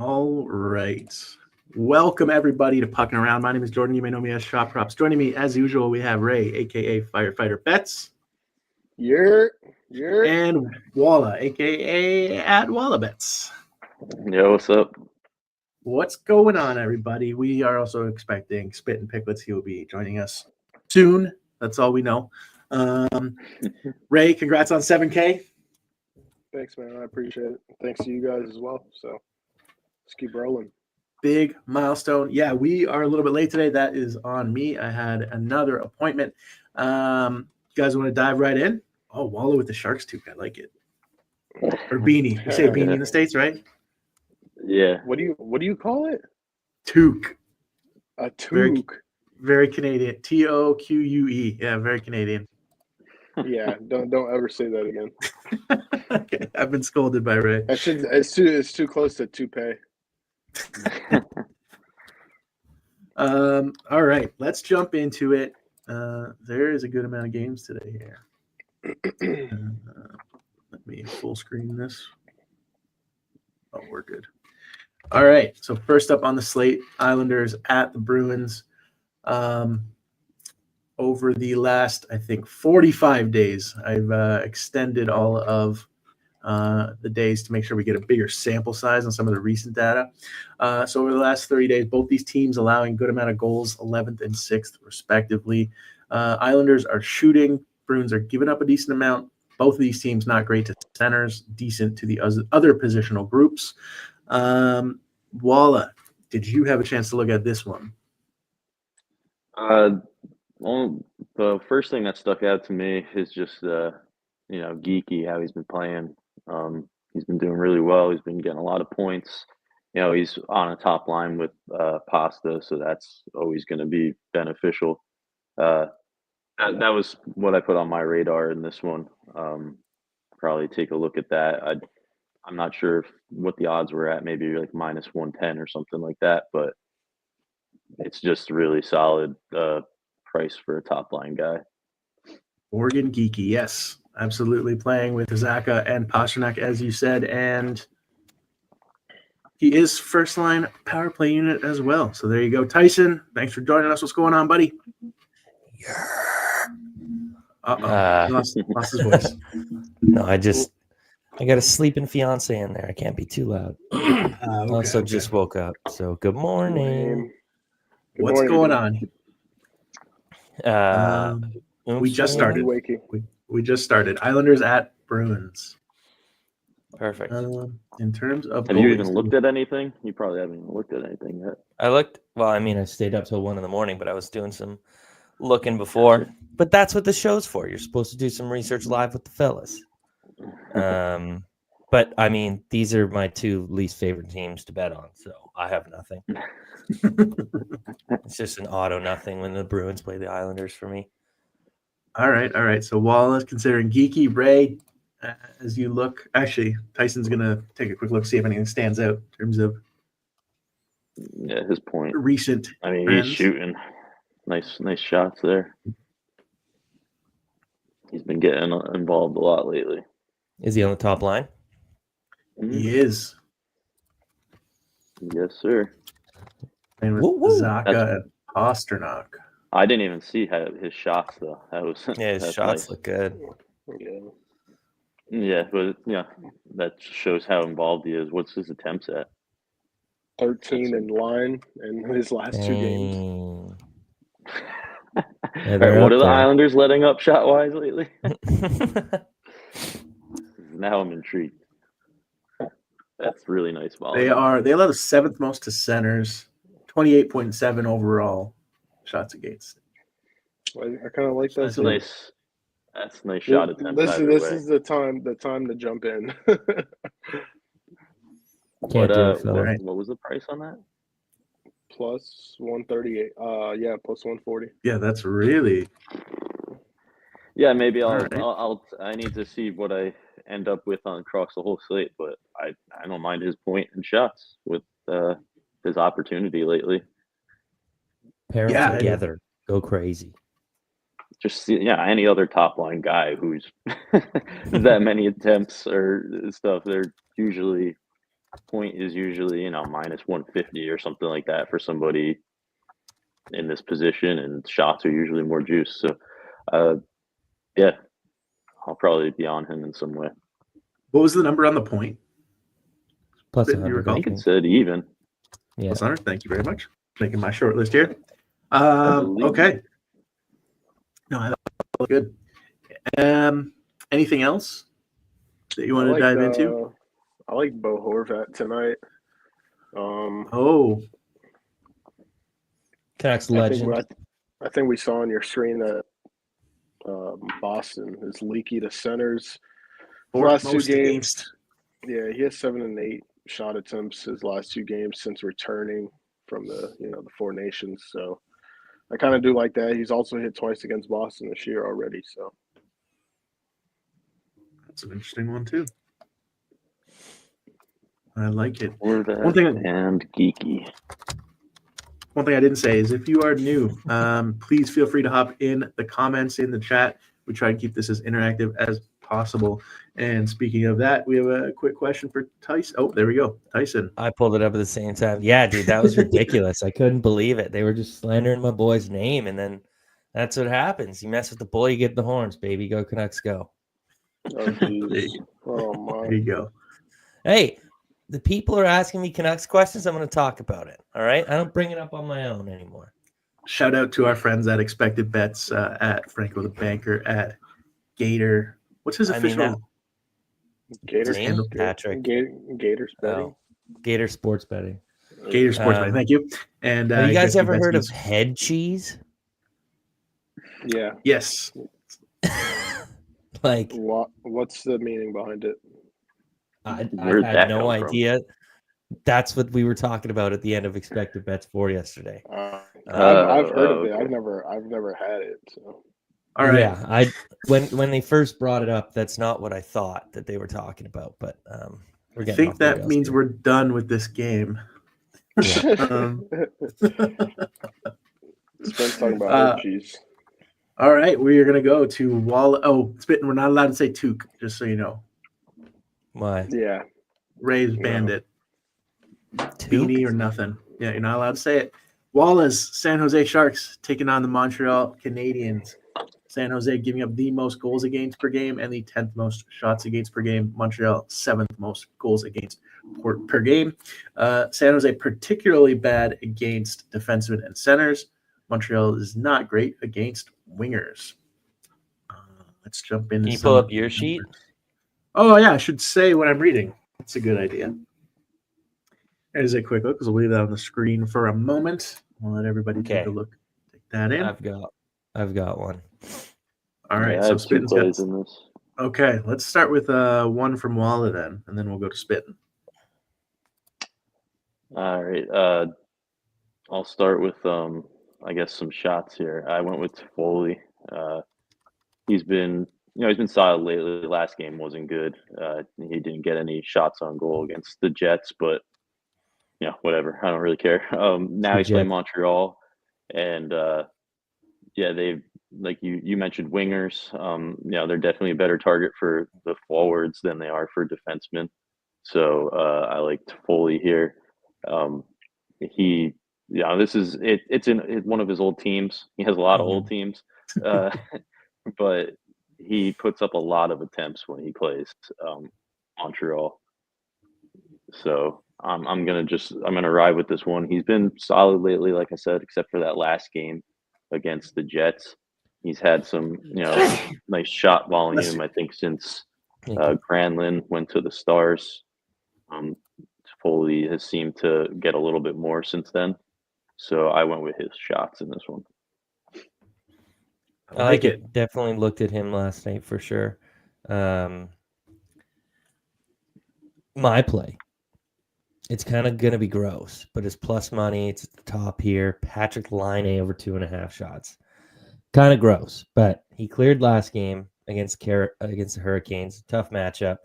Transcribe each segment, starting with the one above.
All right. Welcome, everybody, to Puckin Around. My name is Jordan. You may know me as Shop Props. Joining me, as usual, we have Ray, a.k.a. Firefighter Bets, You're and Walla, a.k.a. at Walla Bets. Yo, what's up? What's going on, everybody? We are also expecting Spit and Picklets. He will be joining us soon. That's all we know. Ray, congrats on 7K. Thanks, man. I appreciate it. Thanks to you guys as well. So let's keep rolling. Big milestone. Yeah, we are a little bit late today. That is on me. I had another appointment. You guys want to dive right in? Oh, Walla with the Sharks toque. I like it. Or beanie. You say beanie in the States, right? Yeah. What do you call it? Toque. A toque. Very Canadian. Toque. Yeah, very Canadian. Yeah, don't ever say that again. Okay, I've been scolded by Ray. It's too close to toupee. All right, let's jump into it. There is a good amount of games today here. Let me full screen this. Oh, we're good. All right, so first up on the slate, Islanders at the Bruins. Over the last, I think, 45 days, I've extended all of the days to make sure we get a bigger sample size on some of the recent data. So over the last 30 days, both these teams allowing good amount of goals, 11th and 6th, respectively. Islanders are shooting. Bruins are giving up a decent amount. Both of these teams not great to centers, decent to the other positional groups. Walla, did you have a chance to look at this one? Well, the first thing that stuck out to me is just Geeky, how he's been playing. He's been doing really well. He's been getting a lot of points. He's on a top line with Pasta, so that's always going to be beneficial. That was what I put on my radar in this one. Probably take a look at that. I'm not sure what the odds were at, maybe like minus 110 or something like that, but it's just really solid price for a top line guy. Oregon Geeky, yes, absolutely playing with Zaka and Pasternak, as you said, and he is first line power play unit as well. So there you go, Tyson. Thanks for joining us. What's going on, buddy? He lost his voice. No, I got a sleeping fiance in there. I can't be too loud. Also just woke up. So good morning. What's going on? We just started. We just started. Islanders at Bruins. Perfect. In terms of have you even looked at anything? You probably haven't even looked at anything yet. I looked. Well, I mean, I stayed up till 1 a.m, but I was doing some looking before. But that's what the show's for. You're supposed to do some research live with the fellas. But I mean, these are my two least favorite teams to bet on, so I have nothing. It's just an auto nothing when the Bruins play the Islanders for me. All right. So Wallace considering Geeky. Ray, as you look, actually, Tyson's gonna take a quick look, see if anything stands out in terms of his point. Recent. I mean, trends. He's shooting nice shots there. He's been getting involved a lot lately. Is he on the top line? He is. Yes, sir. And with Zaka and Pasternak. I didn't even see his shots though. That was his shots nice. Look good. Yeah, but that shows how involved he is. What's his attempts at? 13 in line in his last 2 games. Right, what are the Islanders letting up shot wise lately? Now I'm intrigued. That's really nice volume. They allow the 7th most to centers, 28.7 overall shots against. I kind of like that. That's nice. That's a nice shot attempt. This is the time to jump in. What was the price on that? Plus 138. Plus 140. Yeah, that's really. Yeah, maybe I need to see what I end up with across the whole slate, but I don't mind his point and shots with his opportunity lately. Pair them together, go crazy. Just any other top line guy who's that many attempts or stuff, they're usually point is usually, minus 150 or something like that for somebody in this position, and shots are usually more juice. So, yeah, I'll probably be on him in some way. What was the number on the point? Plus That you 100. recall? I think it said even. Yeah. Plus 100. Thank you very much. Making my short list here. believe Okay. No, that was good. Anything else that you want to dive into? I like Bo Horvat tonight. Oh, Canucks I legend. think we saw on your screen that Boston is leaky to centers. fourth Last two most games, against. yeah, he has 7 and 8 shot attempts his last 2 games since returning from the the Four Nations. So I kind of do like that. He's also hit twice against Boston this year already. So That's an interesting one too. I like it. Or that One thing- and geeky. One thing I didn't say is if you are new, please feel free to hop in the comments in the chat. We try to keep this as interactive as possible. And speaking of that, we have a quick question for Tyson. Oh, there we go. Tyson. I pulled it up at the same time. Yeah, dude, that was ridiculous. I couldn't believe it. They were just slandering my boy's name, and then that's what happens. You mess with the bull, you get the horns, baby. Go Canucks, go. oh jeez, oh my. There you go. Hey, the people are asking me Canucks questions. I'm going to talk about it. All right, I don't bring it up on my own anymore. Shout out to our friends at Expected Bets, at Franco the Banker, at Gator. What's his I mean, official? Gators, Name? Patrick. Gators betting. Oh, Gator Sports Betting. Gator Sports Betting. Thank you. And Have you guys Gretzky ever Bets heard of News. head cheese? Yeah. Yes. Like, What's the meaning behind it? I Where'd had that no come from? idea. That's what we were talking about at the end of Expected Bets 4 yesterday. I've heard of it. okay. I've never had it. So All right. Yeah, when they first brought it up, that's not what I thought that they were talking about. But we're I getting think off the that rails means here. we're done with this game. Um, Spence talking about head cheese. All right, we are gonna go to Wall. Oh, Spitting. We're not allowed to say Took, just so you know. Why? Yeah. Ray's No. Bandit, Took? beanie or nothing. Yeah, you're not allowed to say it. Wallace, San Jose Sharks taking on the Montreal Canadiens. San Jose giving up the most goals against per game and the 10th most shots against per game. Montreal, 7th most goals against per game. San Jose particularly bad against defensemen and centers. Montreal is not great against wingers. Let's jump into Can you pull up your sheet? Oh, yeah, I should say what I'm reading. That's a good idea. There's a quick look because we'll leave that on the screen for a moment. We'll let everybody take a Okay. look. Take that in. I've got one. All right, I so had 2 Spitting's plays got. in this. Okay, let's start with one from Walla then, and then we'll go to Spitting. All right. I'll start with I guess some shots here. I went with Foley. He's been solid lately. Last game wasn't good. He didn't get any shots on goal against the Jets, but whatever. I don't really care. Now he's playing Montreal, and they've, like you mentioned, wingers. They're definitely a better target for the forwards than they are for defensemen. So I liked Foley here. This is it. It's in one of his old teams. He has a lot of old teams, but he puts up a lot of attempts when he plays Montreal. So I'm gonna ride with this one. He's been solid lately, like I said, except for that last game against the Jets. He's had some nice shot volume. I think since Granlund went to the Stars. Foley has seemed to get a little bit more since then. So I went with his shots in this one. I like it. Definitely looked at him last night for sure. My play. It's kind of going to be gross, but it's plus money. It's at the top here. Patrick Laine over 2.5 shots. Kind of gross, but he cleared last game against the Hurricanes. Tough matchup.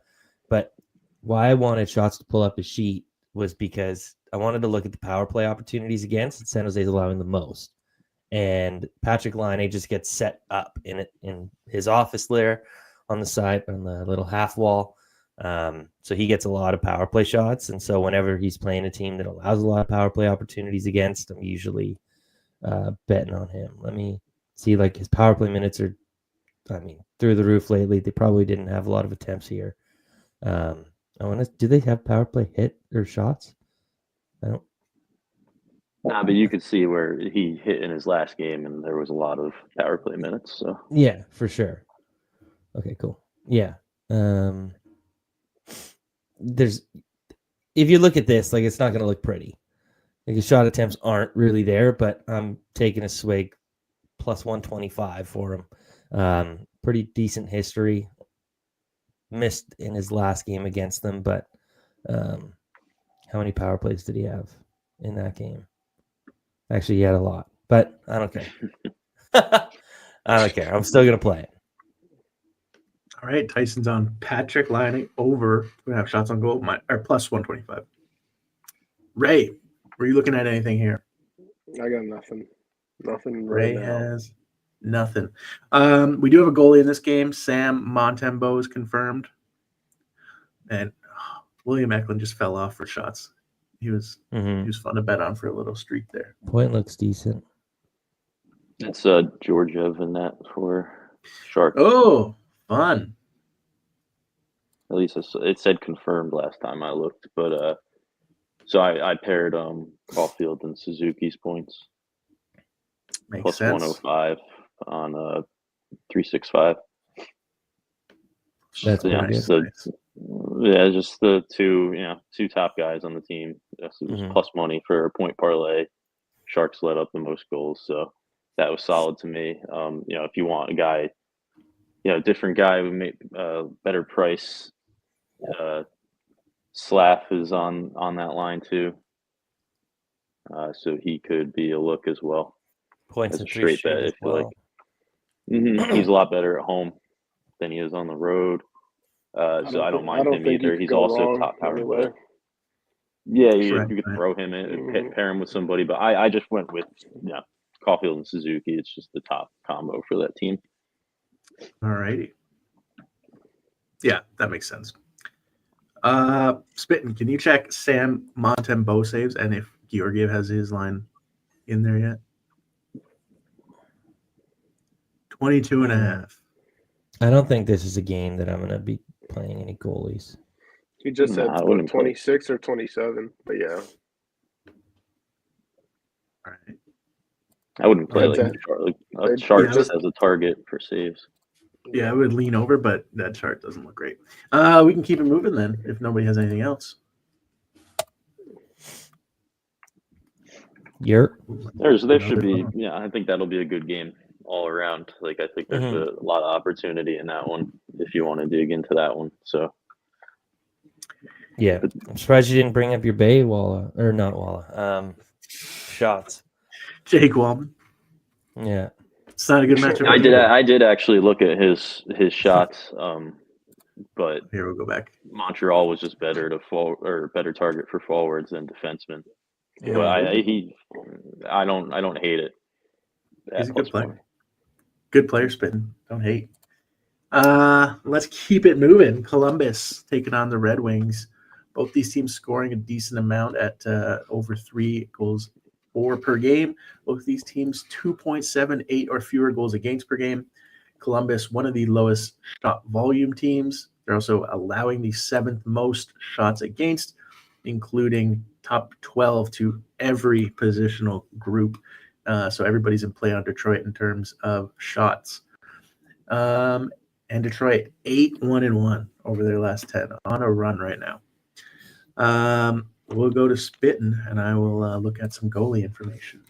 But why I wanted shots to pull up his sheet was because I wanted to look at the power play opportunities against, and San Jose is allowing the most. And Patrick Laine just gets set up in his office there on the side, on the little half wall. So he gets a lot of power play shots. And so whenever he's playing a team that allows a lot of power play opportunities against, I'm usually betting on him. Let me see, like his power play minutes are, through the roof lately. They probably didn't have a lot of attempts here. Do they have power play hit or shots? I don't. Nah, but you could see where he hit in his last game, and there was a lot of power play minutes. So Yeah, for sure. Okay, cool. Yeah. There's if you look at this, like it's not going to look pretty. Like his shot attempts aren't really there, but I'm taking a swig plus 125 for him. Pretty decent history. Missed in his last game against them, but how many power plays did he have in that game? Actually, he had a lot, but I don't care. I don't care. I'm still going to play it. All right, Tyson's on Patrick Laine over 2.5 shots on goal, or plus 125. Ray, were you looking at anything here? I got nothing. Nothing right Ray now. has nothing. We do have a goalie in this game. Sam Montembeault is confirmed. And William Eklund just fell off for shots. He was fun to bet on for a little streak there. Point looks decent. it's Georgiev in that for Sharks. Oh, fun. At least it said confirmed last time I looked, but so I paired Caulfield and Suzuki's points Makes plus sense. 105 on 365. That's So, pretty just good. just the two top guys on the team. Yes, it was plus money for a point parlay. Sharks let up the most goals, so that was solid to me. If you want a guy, different guy who make better price. Slav is on that line too, so he could be a look as well. Points As a and straight bet, as if you well. like. He's a lot better at home than he is on the road. So I don't mind him either. He's also top power play. Yeah, you could throw him in, pair him with somebody, but I just went with Caulfield and Suzuki. It's just the top combo for that team. All righty. Yeah, that makes sense. Spittin', can you check Sam Montembeault saves and if Georgiev has his line in there yet? 22.5. I don't think this is a game that I'm going to be playing any goalies. He just said 26 or 27, but yeah. All right. I wouldn't play Sharks just as a target for saves. Yeah, I would lean over, but that chart doesn't look great. We can keep it moving then if nobody has anything else. There should be, I think that'll be a good game all around. Like, I think there's a lot of opportunity in that one if you want to dig into that one. So, yeah, I'm surprised you didn't bring up your Bay Walla, or not Walla, shots. Jake Wallman. Yeah. It's not a good matchup. I did actually look at his shots, but here we'll go back. Montreal was just better better target for forwards than defensemen. Yeah. But I don't hate it. He's a good player. Good player, Spittin'. Don't hate. Let's keep it moving. Columbus taking on the Red Wings. Both these teams scoring a decent amount at over 3 goals or per game. Both these teams 2.78 or fewer goals against per game. Columbus, one of the lowest shot volume teams. They're also allowing the 7th most shots against, including top 12 to every positional group. So everybody's in play on Detroit in terms of shots. And Detroit 8-1-1 over their last 10 on a run right now. We'll go to Spittin', and I will look at some goalie information.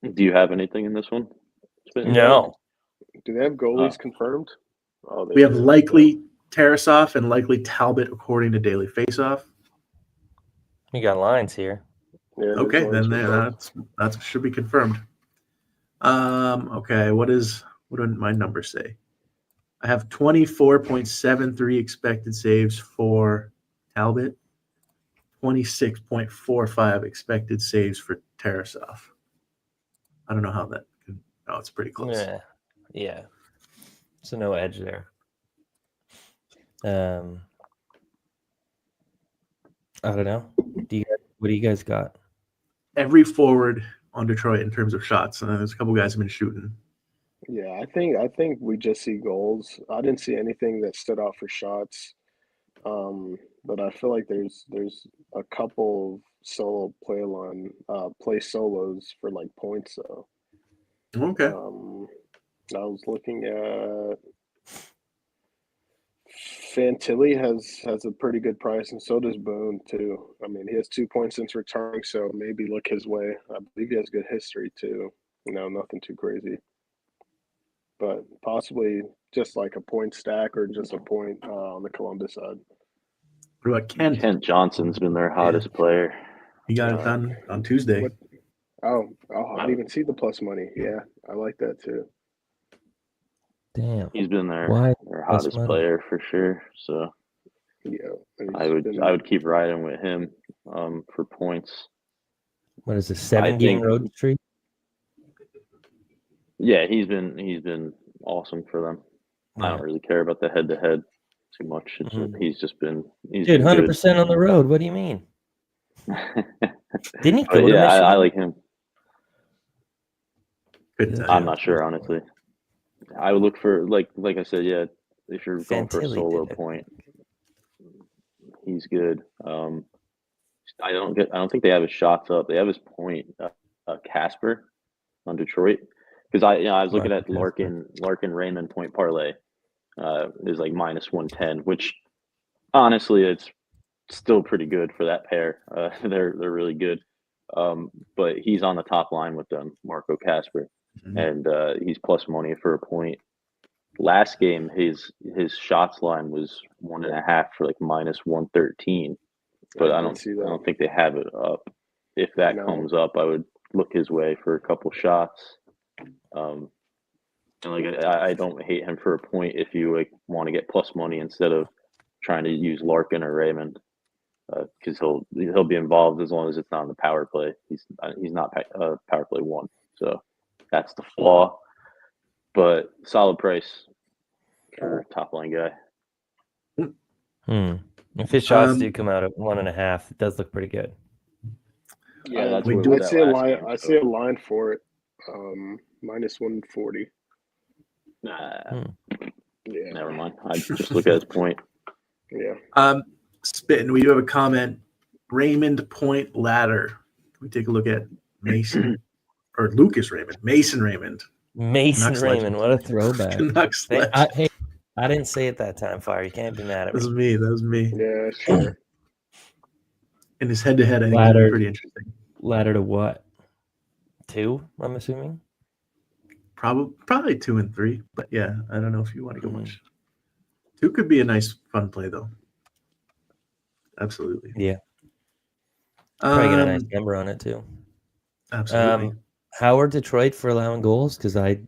Do you have anything in this one? No. Do they have goalies confirmed? We have likely Tarasov and likely Talbot, according to Daily Faceoff. You got lines here. Yeah, okay, then that should be confirmed. Okay, what do my numbers say? I have 24.73 expected saves for Talbot, 26.45 expected saves for Tarasov. I don't know how that can. Oh, it's pretty close. Yeah, Yeah. So no edge there. I don't know. What do you guys got? Every forward on Detroit in terms of shots, and there's a couple guys have been shooting. Yeah, I think we just see goals. I didn't see anything that stood out for shots. But I feel like there's a couple solo play solos for like points though. Okay. I was looking at Fantilli has a pretty good price, and so does Boone too. I mean, he has 2 points since returning, so maybe look his way. I believe he has good history too. Nothing too crazy, but possibly just like a point stack or just a point on the Columbus side. What about Kent? Kent Johnson's been their hottest player. He got it done on Tuesday. What? Oh, I didn't even see the plus money. Yeah, I like that too. Damn. He's been their Plus hottest money? player for sure. So Yeah, I would keep riding with him for points. What is a 7-game road streak? Yeah, he's been awesome for them. I don't really care about the head to head too much. It's just, he's Dude, been 100% on the road. What do you mean? good. Didn't he But go to yeah, Michigan? I like him. Couldn't tell I'm you. not sure, honestly. I would look for like I said, yeah. If you're going for a Fantilli solo did it. point, he's good. I don't think they have his shots up. They have his point, Casper, on Detroit. Because I was looking at Larkin Raymond point parlay, is like minus 110, which honestly it's still pretty good for that pair. They're really good. But he's on the top line with them, Marco Casper, and he's plus money for a point. Last game, his shots line was 1.5 for like minus 113, but I don't think they have it up. If that comes up, I would look his way for a couple shots. And like I don't hate him for a point if you like want to get plus money instead of trying to use Larkin or Raymond, because he'll be involved as long as it's not on the power play. He's not power play 1, so that's the flaw. But solid price for top line guy. If his shots do come out at 1.5, it does look pretty good. Yeah, that's I what see a line. game, I see a line for it. Minus 140. Nah, Yeah. never mind. I just look at his point. Yeah. Spitting, we do have a comment. Raymond point ladder. Can we take a look at Mason or Lucas Raymond? Mason Raymond. Mason Canucks Raymond, legend. what a throwback. Canucks Hey, legend. I didn't say it that time, Fire. You can't be mad at That me. was me. Yeah, sure. And his head-to-head, I think, Ladder. is pretty interesting. Ladder to what? 2, I'm assuming? Probably 2 and 3, but yeah, I don't know if you want to go much. 2 could be a nice, fun play, though. Absolutely. Yeah. Probably get a nice number on it, too. Absolutely. How are Detroit for allowing goals? Because I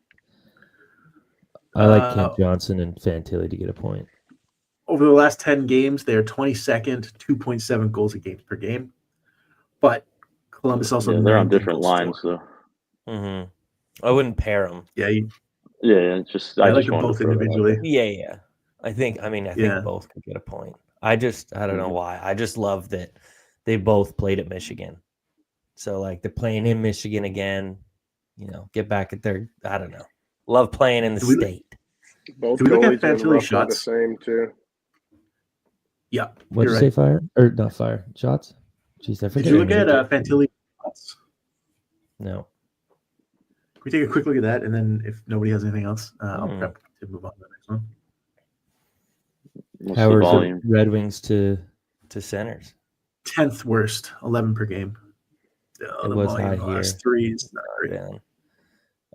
like Kent Johnson and Fantilli to get a point. Over the last 10 games, they are 22nd, 2.7 goals a game per game. But Columbus also they're on different lines, though. I wouldn't pair them. Yeah. It's just I I like just them wanted both to throw that out individually. there. Yeah. I think Yeah. both could get a point. I don't know why. I just love that they both played at Michigan. So like they're playing in Michigan again, get back at their, I don't know. Love playing in the state. Both Can we look at goalies are Fantilli roughly shots? the same too. Yeah. What did you say, Fire? Or not Fire? Shots? Jeez, I forget. Did you look at Fantilli shots? No. Can we take a quick look at that? And then if nobody has anything else, I'll prep to move on to the next one. What's How the are volume? the Red Wings to centers? 10th worst, 11 per game. It was high here. Last 3 is not great.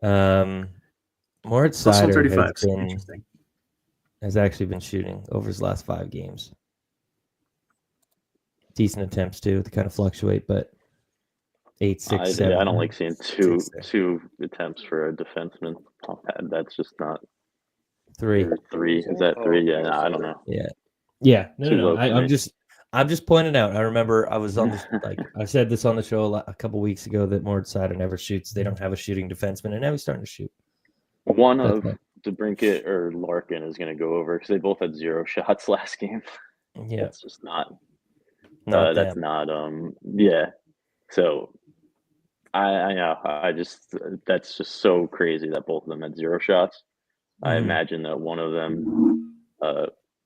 Down. Moritz Plus Seider 135. Interesting. has actually been shooting over his last 5 games. Decent attempts too. They kind of fluctuate, but 8, 6, 7. I don't like seeing two 6, 2 attempts for a defenseman. That's just not 3. 3. Is that 3? Yeah, I don't know. Yeah. Too No. low for me. I'm just pointing out. I remember I was on this, I said this on the show a couple weeks ago that Moritz Seider never shoots. They don't have a shooting defenseman, and now he's starting to shoot. One That's of DeBrincat or Larkin is going to go over because they both had 0 shots last game. Yeah, That's just not. not That's them. not. Yeah. So I know. I just that's just so crazy that both of them had 0 shots. I Mhm. imagine that one of them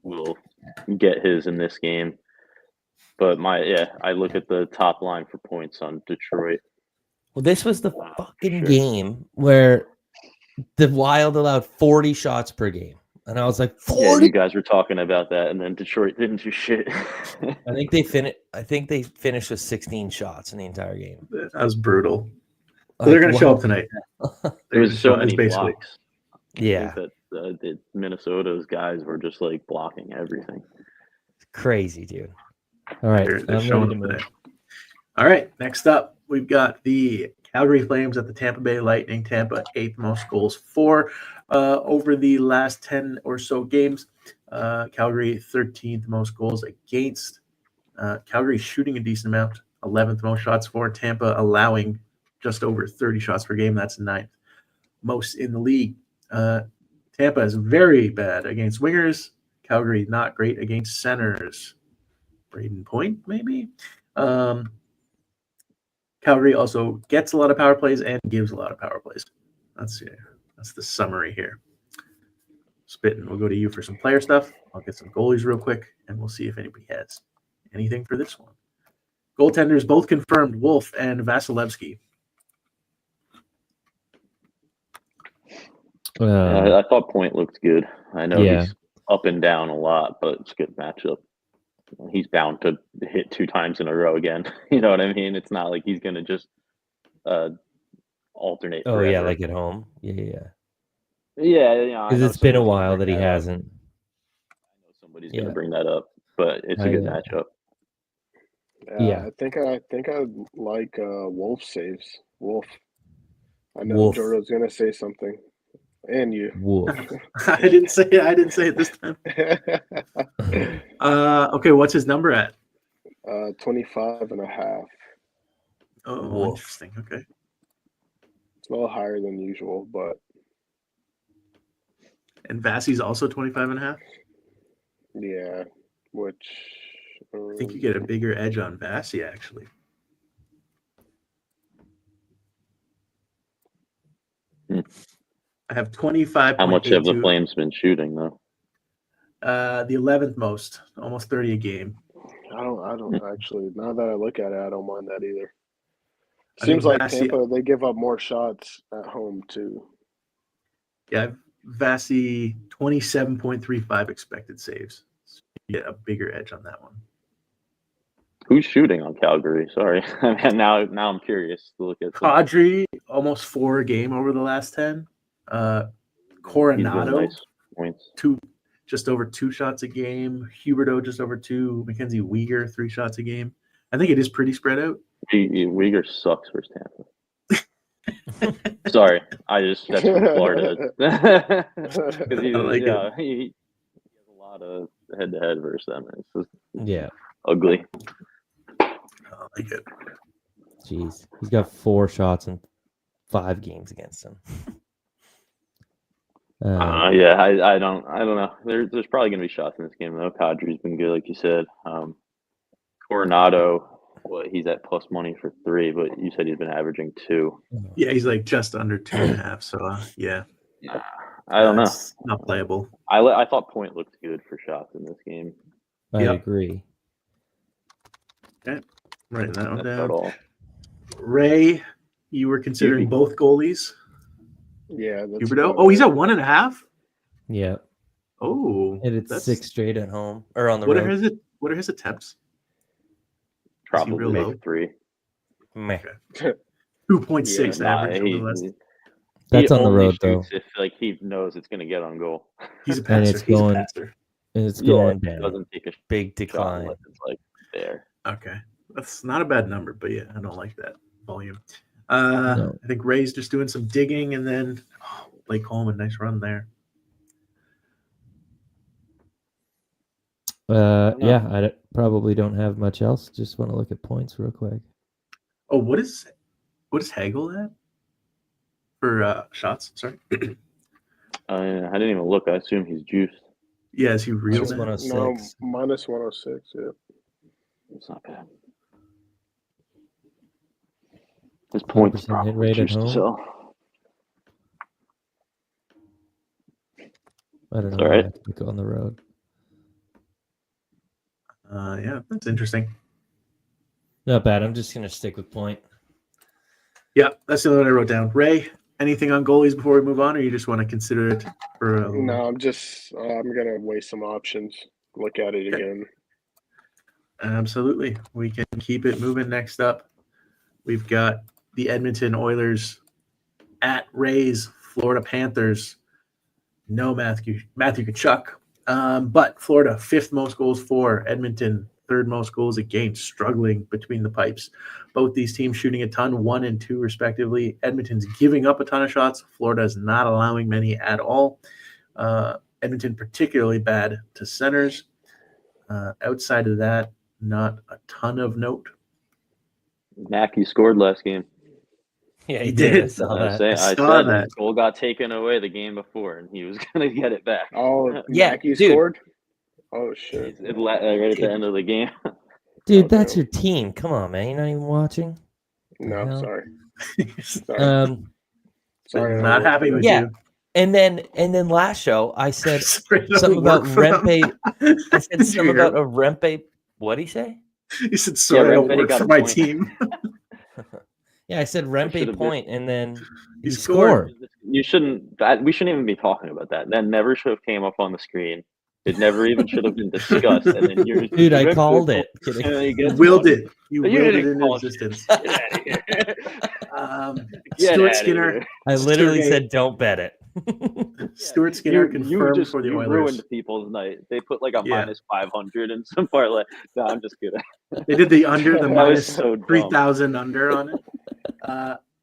will get his in this game. But I look at the top line for points on Detroit. Well, this was the for fucking sure. game where the Wild allowed 40 shots per game. And I was like, Yeah, 40? you guys were talking about that, and then Detroit didn't do shit. I think they finished with 16 shots in the entire game. That was brutal. But Like, they're going to show what? up tonight. There They're was gonna so show up. many It's basically blocks. I Yeah, think that the Minnesota's guys were just like blocking everything. crazy, dude. All right, they're I'm ready showing to up move. today. All right, next up, we've got the Calgary Flames at the Tampa Bay Lightning. Tampa, 8th most goals for over the last 10 or so games. Calgary, 13th most goals against. Calgary shooting a decent amount, 11th most shots for. Tampa allowing just over 30 shots per game. That's 9th most in the league. Tampa is very bad against wingers. Calgary, not great against centers. Braden Point, maybe. Calgary also gets a lot of power plays and gives a lot of power plays. That's the summary here. Spittin', we'll go to you for some player stuff. I'll get some goalies real quick, and we'll see if anybody has anything for this one. Goaltenders both confirmed: Wolf and Vasilevsky. I thought Point looked good. I know Yeah. he's up and down a lot, but it's a good matchup. He's bound to hit 2 times in a row again. You know what I mean? It's not like he's going to just alternate Oh, forever. yeah, like at home. Yeah. Yeah, I Because know it's been a somebody's gonna while bring that he up. hasn't. I know somebody's going Yeah. to bring that up, but it's a good matchup. Yeah. I think I like Wolf saves. Wolf. I know Wolf. Jordo's gonna say something, and you. Wolf. I didn't say it this time. Okay, what's his number at? 25.5. Oh, Wolf. interesting. Okay. It's a little higher than usual, but And Vasi's also 25.5. yeah, which I think you get a bigger edge on Vasi, actually. I have 25.82. How much have the Flames been shooting though? The 11th most, almost 30 a game. I don't actually. Now that I look at it, I don't mind that either. I Seems think like Vasi- Tampa, they give up more shots at home too. Yeah, I have Vasi 27.35 expected saves. So you get a bigger edge on that one. Who's shooting on Calgary? Sorry. now I'm curious to look at some. Kadri, almost 4 a game over the last 10. He's got Coronado, nice points. just over 2 shots a game. Huberto, just over 2. Mackenzie Weegar, 3 shots a game. I think it is pretty spread out. Uyghur sucks for Tampa. Sorry, that's from Florida. Because he has a lot of head-to-head versus them. It's just Yeah. ugly. I like it. Jeez. He's got 4 shots in 5 games against him. I don't know. There's probably gonna be shots in this game though. Kadri's been good, like you said. Coronado, he's at plus money for 3, but you said he's been averaging 2. Yeah, he's like just under 2.5. So yeah, I don't know. It's not playable. I thought Point looked good for shots in this game. I Yep. agree. Okay, writing that one That's down. about all. Ray, you were considering Hubie. both goalies. Yeah, that's Huberto. about Oh, he's it. at 1.5. Yeah. Oh, And it's that's 6 straight at home or on the What road. are his attempts? Probably real low? maybe 3. Meh. 2.6 Yeah, average over the last. That's he on the only road, though. shoots if like he knows it's gonna get on goal. He's a And passer. it's He's going- a passer. And it's Yeah, going he down. doesn't take a Big shot decline. unless it's like there. Okay, that's not a bad number, but yeah, I don't like that volume. No. I think Ray's just doing some digging, and then Blake Coleman, nice run there. Yeah, probably don't have much else. Just want to look at points real quick. Oh, what is Hagel at for shots? Sorry, I didn't even look. I assume he's juiced. Yeah, is he real? Minus bad? 106. No, minus 106. Yeah. It's not bad. His points 100% hit probably rate at juiced to home. sell. I don't know. It's all right. I have to go on the road. Yeah, that's interesting. Not bad. I'm just gonna stick with point. Yeah, that's the only one I wrote down. Ray, anything on goalies before we move on, or you just want to consider it for a No, I'm gonna weigh some options. Look at it Okay. again. Absolutely. We can keep it moving. Next up, we've got the Edmonton Oilers at Rays, Florida Panthers. No Matthew Tkachuk. But Florida, 5th most goals for. Edmonton, 3rd most goals against, struggling between the pipes. Both these teams shooting a ton, 1 and 2 respectively. Edmonton's giving up a ton of shots. Florida is not allowing many at all. Edmonton particularly bad to centers. Outside of that, not a ton of note. Mackey scored last game. Yeah, He he did. I did. saw I that. said that. his goal got taken away the game before, and he was going to get it back. Oh, Yeah, Mackey dude. scored. Oh shit! Right at the end of the game. Dude, Okay. that's your team. Come on, man. You're not even watching. No, hell? sorry. Sorry. Been not happy with Yeah. you. And then last show I said Straight up something about work for them. Rempe. I said Did you something hear about him? a Rempe. What'd he say? He said, sorry, I don't Rempe work got for a my point. team. Yeah, I said should've Rempe been- point, and then He he scored. scored. We shouldn't even be talking about that. That never should have came up on the screen. It never even should have been discussed. And then you're Dude, I called it. And then he You gets willed one. it. You You willed it didn't into call it. existence. Get out of here. Get Stuart outta Skinner. here. I literally Stuart- said, "Don't bet it." Stuart Skinner confirmed for the you Oilers. ruined people's night. They put like a Yeah. minus 500 in some parlay. No, I'm just kidding. They did the under, the That was minus so dumb. 3,000 under on it.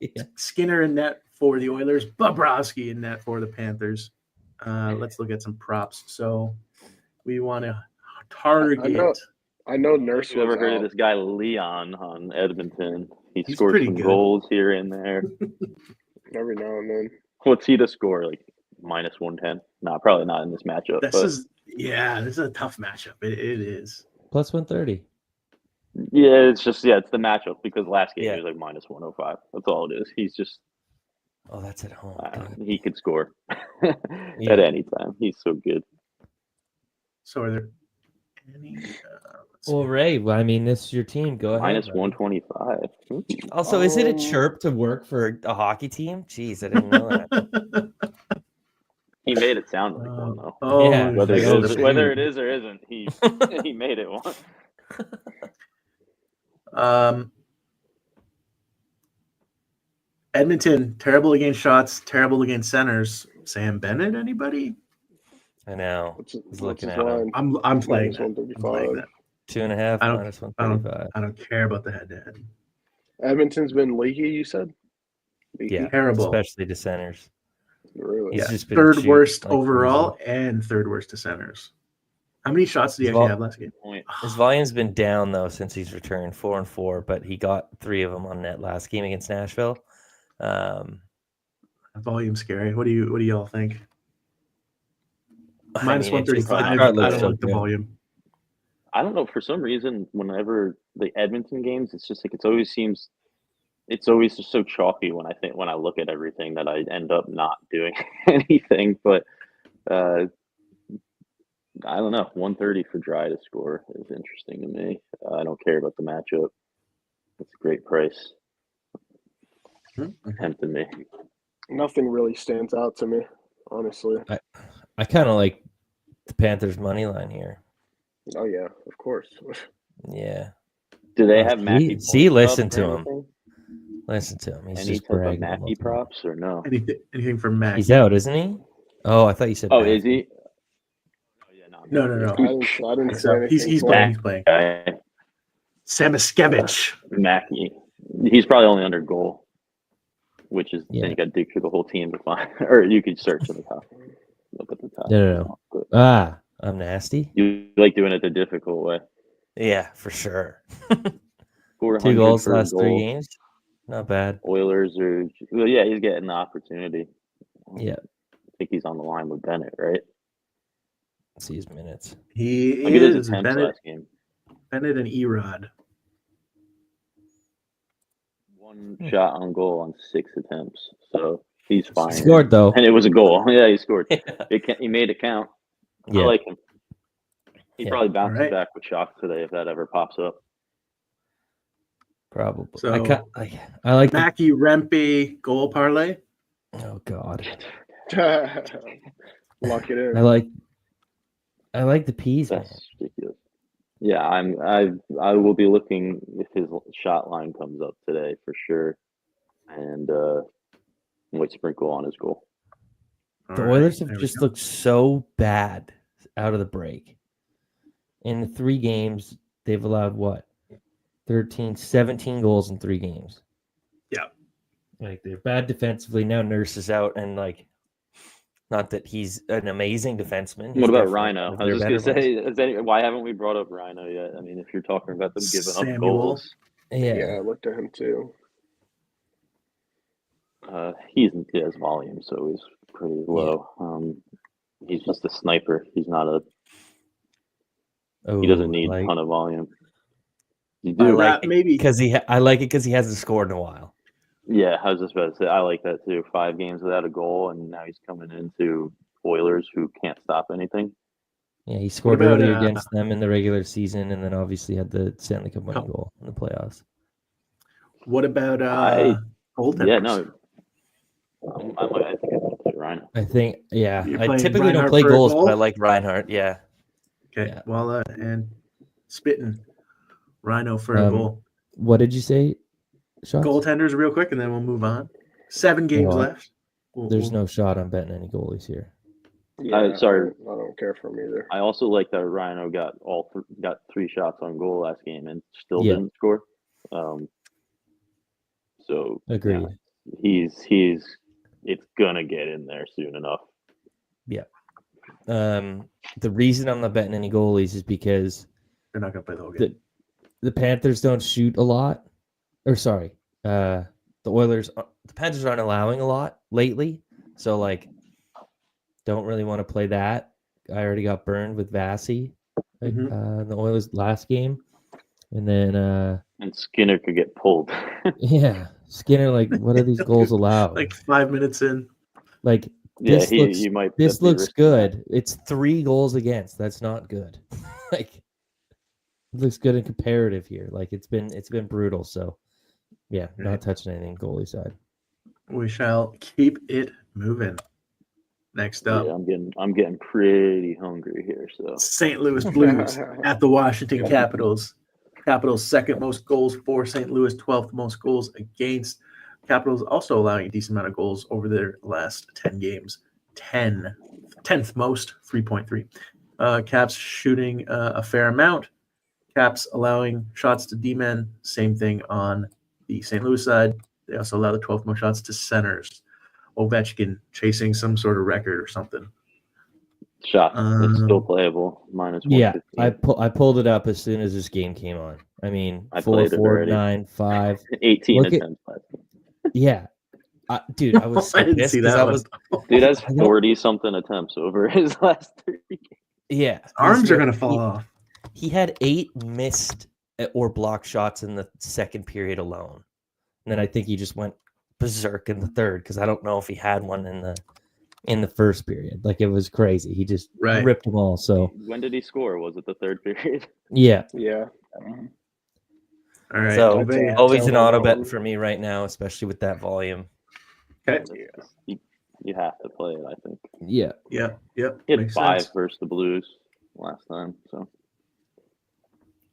Yeah. Skinner in net for the Oilers. Bobrovsky in net for the Panthers. Let's look at some props. So we want to target. I know Nurse You ever was heard of out. this guy Leon on Edmonton? He He's scored pretty some good. goals here and there. Every now and then. What's he to score? Like minus 110? No, probably not in this matchup. This but is a tough matchup. It is. Plus 130. yeah, it's the matchup because last game Yeah. he was like minus 105. That's all it is. He's just Oh, that's at home. he could score Yeah. at any time. He's so good. So are there any? Let's see. Well, Ray, I mean, this is your team. Go ahead. Minus buddy. 125. Also, is it a Oh. chirp to work for a hockey team? Jeez, I didn't know that. He made it sound like one though. Oh, Yeah. Whether I know the whether pain. it is or isn't, he he made it one. Edmonton, terrible against shots, terrible against centers. Sam Bennett, anybody? I know. What's He's his looking at him. line? I'm playing Minus that. I'm 135. playing that. 2.5 I don't- minus 135. I don't care about the head-to-head. Edmonton's been leaky, you said? Leaky? Yeah, Terrible. especially to centers. Really? He's Yeah, just been third shooting worst like overall and third worst to centers. How many shots did he His actually vol- have last game? Point. His volume's been down though since he's returned 4 and 4, but he got 3 of them on net last game against Nashville. Volume scary. What do y'all think? I Minus mean, it's just- 135. the chart I looks don't so like the good. volume. I don't know. For some reason, whenever the Edmonton games, it's just like it's always just so chalky when I look at everything that I end up not doing anything. But I don't know. 130 for Dry to score is interesting to me. I don't care about the matchup. It's a great price. Tempting me. Nothing really stands out to me, honestly. I kind of like the Panthers money line here. Oh yeah, of course. Yeah. Do they Oh, have see- Mackey? see, points listen up to or him. anything? Listen to him. He's Any just type of bragging. Mackey about them. props or no? Anything from Mac? He's out, isn't he? Oh, I thought you said. Oh, Mackey. is he? Oh, yeah, No. I didn't say So anything. he's for playing. it. He's playing. Guy, Samiskevich. Mackey. He's probably only under goal, which is Yeah. then you got to dig through the whole team to find, or you could search at the top. Look at the top. No. But I'm nasty. you like doing it the difficult way. Yeah, for sure. 400 2 goals for a last 3 goal. games. Not bad. Oilers are, well, yeah, he's getting the opportunity. Yeah. think he's on the line with Bennett, right? Let's see his minutes. He Look at his is attempts last game. Bennett and Erod. 1 shot on goal on 6 attempts, so he's fine. He scored though. And it was a goal. Yeah, he scored. He made it count. I Yeah. like him. He Yeah. probably bounces Alright. back with shots today if that ever pops up. Probably. So, I like the, Mackey Rempe goal parlay. oh god. Lock it in. I like the peas, man. That's ridiculous. Yeah, I will be looking if his shot line comes up today for sure, and might sprinkle on his goal. The All Oilers right, have there we just go. looked so bad out of the break. In the 3 games, they've allowed what? 17 goals in 3 games. Yeah. Like they're bad defensively. Now Nurse is out, and like, not that he's an amazing defenseman. He's What about definitely Rhino? one of I was their just gonna better say, why haven't we brought up Rhino yet? I mean, if you're talking about them giving up Samuel. goals, ones. Yeah, Yeah. I looked at him too. he has volume, so he's pretty low. He's just a sniper. He's not a. He doesn't need a ton of volume. You I do, like it maybe because I like it because he hasn't scored in a while. yeah. I was just about to say, I like that too. 5 games without a goal, and now he's coming into Oilers who can't stop anything. Yeah, he scored about, earlier against them in the regular season, and then obviously had the Stanley Cup winning Oh. goal in the playoffs. What about goaltenders? Yeah, no. I think I'm gonna play Rhino. I think, yeah. You're I playing typically don't Reinhart play for a goals, goal? but I like Reinhardt. Yeah. Okay, Yeah. Walla and Spittin, Rhino for a goal. What did you say? Shots? Goaltenders, real quick, and then we'll move on. 7 games No, left. There's no shot on betting any goalies here. Yeah, sorry. I don't care for him either. I also like that Rhino got 3 shots on goal last game and still Yeah. didn't score. So Agreed. yeah, he's it's gonna get in there soon enough. The reason I'm not betting any goalies is because They're not going to play the whole game. the Panthers don't shoot a lot. Or sorry, the Oilers, the Panthers aren't allowing a lot lately. So like, don't really want to play that. I already got burned with Vassy, in the Oilers last game, and then And Skinner could get pulled. yeah, Skinner. Like, what are these goals allowed? Like 5 minutes in. Like, Yeah, this looks, he might. this be looks risking that. good. It's 3 goals against. That's not good. Like, it looks good in comparative here. Like, it's been brutal. So, yeah, not touching anything goalie side. We shall keep it moving. Next up, Yeah, I'm getting pretty hungry here. So St. Louis Blues at the Washington Capitals. Capitals' second most goals for St. Louis, 12th most goals against. Capitals also allowing a decent amount of goals over their last 10 games. 10th most, 3.3. Caps shooting a fair amount. Caps allowing shots to D-men. Same thing on the St. Louis side. They also allow the 12th most shots to centers. Ovechkin chasing some sort of record or something. shots. It's still playable. -115. Yeah, I pulled it up as soon as this game came on. I mean, I 4, played it 4, already. 9, 5. 18 Look at- attempts last game. Yeah, dude, I was so I didn't pissed see 'cause that I one. was Dude has I don't- 40-something attempts over his last 3 games. yeah. Arms are going to fall off. He had 8 missed or blocked shots in the second period alone, and then I think he just went berserk in the third because I don't know if he had one in the first period. Like, it was crazy. He just ripped them all. So When did he score? Was it the third period? yeah. Yeah. All right. So Ove, always an tell auto them. bet for me right now, especially with that volume. okay. You have to play it, I think. Yeah. Yep. He had Makes 5 sense. versus the Blues last time. So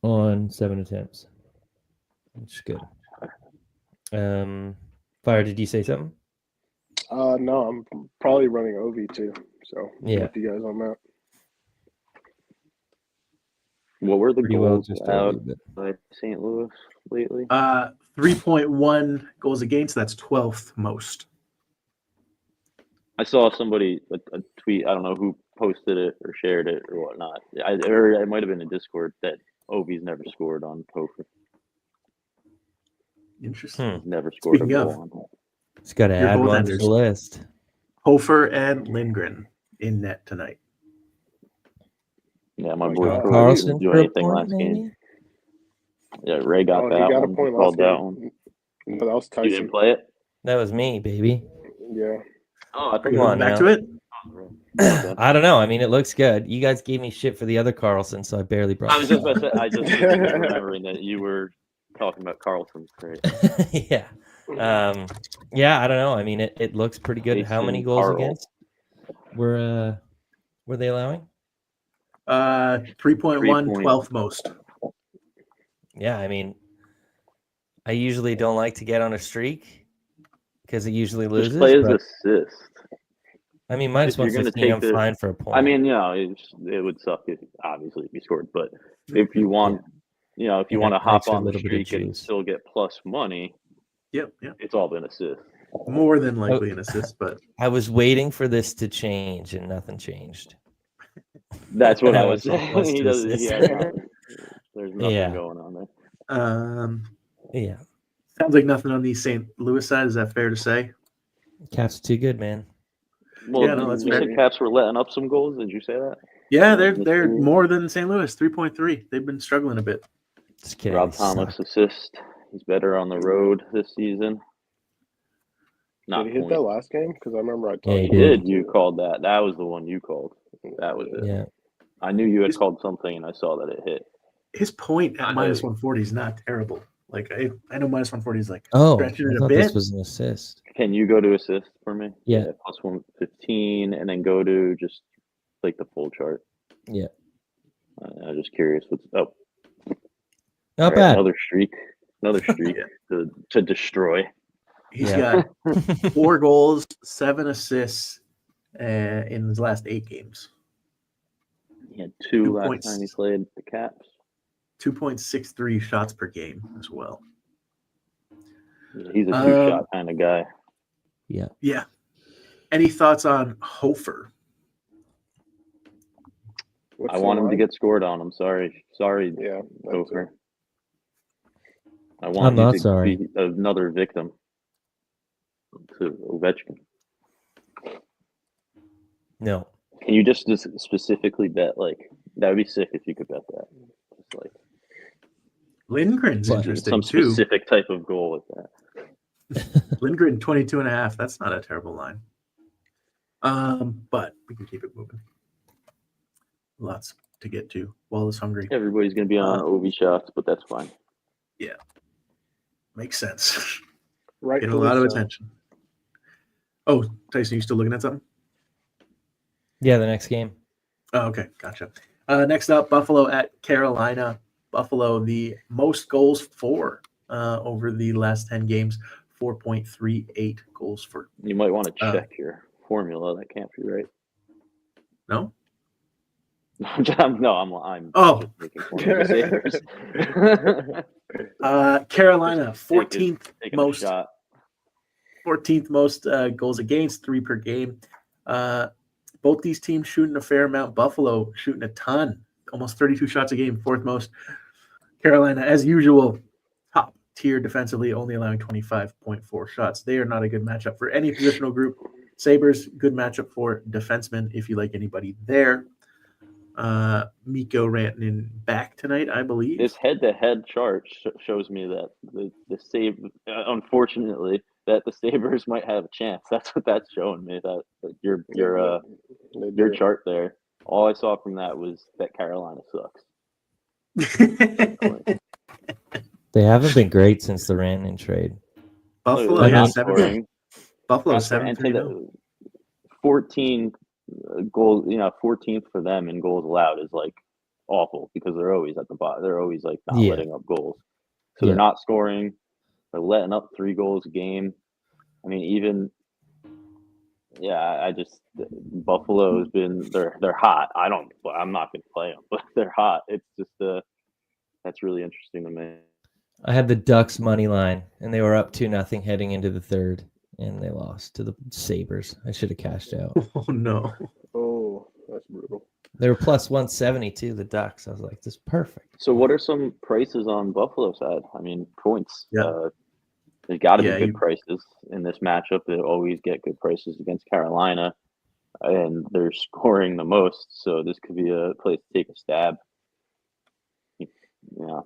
On 7 attempts. Which is good. Fire, did you say something? No, I'm probably running OV too. So Yeah. with you guys on that. what were the Pretty well goals just out over, but by St. Louis lately? 3.1 goals against. That's 12th most. I saw somebody a tweet. I don't know who posted it or shared it or whatnot. Or it might have been a Discord that Ovi's never scored on poker. Interesting. He's never scored Speaking a of, goal on. just got to Your add one to goaltenders. the list. Hofer and Lindgren in net tonight. Yeah, my Oh, boy yeah. Crow Carlson didn't do for a anything point, last game. maybe? Yeah, Ray got Oh, that he got one. a point Called last that game. one. No, that was You didn't Tyson. play it? That was me, baby. Yeah. Oh, I thought Come you on were Back now. to it. Okay. I don't know. I mean, it looks good. You guys gave me shit for the other Carlson, so I barely brought I was just about to say, I just was remembering that you were talking about Carlson. Great. yeah. Yeah, I don't know. I mean, it looks pretty good. How many Jason goals Carl. against were they allowing? 3.1, 12th most. Yeah, I mean, I usually don't like to get on a streak because it usually Just loses. play his But, assist. I mean, minus If you're gonna 115, I'm take the- fine for a point. I mean, it would suck if obviously if you scored, but if you want, if you And want to that hop extra on the little bit of streak and juice. still get plus money, Yep. it's all been assists. More than likely an assist, but I was waiting for this to change, and nothing changed. That's what And I I was went from saying. plus He to doesn't. assist. There's nothing Yeah. going on there. Yeah, sounds like nothing on the St. Louis side. Is that fair to say? Caps are too good, man. Well, Yeah, no, that's you fair. said Caps were letting up some goals. Did you say that? Yeah, they're more than St. Louis, 3.3. They've been struggling a bit. Just kidding. Rob they Thomas suck. assist. He's better on the road this season. Not Did he hit point. that last game? Because I remember I Yeah, talked he He about did. it. You called that. That was the one you called. That was it. Yeah, I knew you had He's- called something, and I saw that it hit. His point at I minus know. 140 is not terrible. Like I know minus 140 is like Oh, stretching I it a thought bit. this was an assist. Can you go to assist for me? Yeah. Plus 115, and then go to just like the full chart. Yeah. I'm just curious what's up. Not All right, bad. Another streak to destroy. He's Yeah. got 4 goals, 7 assists in his last 8 games. He had 2 2 last points. time he played the Caps. 2.63 shots per game as well. He's a 2-shot kind of guy. Yeah. Yeah. Any thoughts on Hofer? What's I the want him to line? get scored on. I'm sorry. Sorry, Yeah, that's Hofer. it. I want I'm you not to sorry. be another victim to Ovechkin. No. Can you just specifically bet, like, that would be sick if you could bet that. Just like Lindgren's But interesting some too. specific type of goal with that. Lindgren 22.5. That's not a terrible line. But we can keep it moving. Lots to get to. Wallace hungry. Everybody's going to be on Ovi shots, but that's fine. Makes sense. Right. Get a lot of attention. Oh, Tyson, you still looking at something? Yeah, the next game. Oh, okay, gotcha. Next up, Buffalo at Carolina. Buffalo, the most goals for over the last 10 games, 4.38 goals for. You might want to check your formula. That can't be right. No? I'm Oh. just making fun of the Sabres. Carolina, Just 14th taking a most. shot. 14th most goals against, 3 per game. Both these teams shooting a fair amount. Buffalo shooting a ton, almost 32 shots a game, 4th most. Carolina, as usual, top tier defensively, only allowing 25.4 shots. They are not a good matchup for any positional group. Sabres, good matchup for defensemen if you like anybody there. Mikko Rantanen back tonight, I believe. This head-to-head chart shows me that the Sabres, unfortunately, that the Sabres might have a chance. That's what that's showing me. That your chart there. All I saw from that was that Carolina sucks. They haven't been great since the Rantanen trade. Buffalo, They're yeah, not 7. scoring. Buffalo, Not scoring. 7-3. 14 goals, 14th for them in goals allowed is like awful because they're always at the bottom. They're always like not letting up goals. So they're not scoring. They're letting up 3 goals a game. I mean, Buffalo has been they're hot. I'm not going to play them, but they're hot. It's just that's really interesting to me. I had the Ducks money line, and they were up 2-0 heading into the third, and they lost to the Sabres. I should have cashed out. Oh, no. Oh, that's brutal. They were plus 172, the Ducks. I was like, this is perfect. So what are some prices on Buffalo side? I mean, points. Yeah. There's got to Yeah, be good prices in this matchup. They always get good prices against Carolina, and they're scoring the most. So this could be a place to take a stab. Yeah,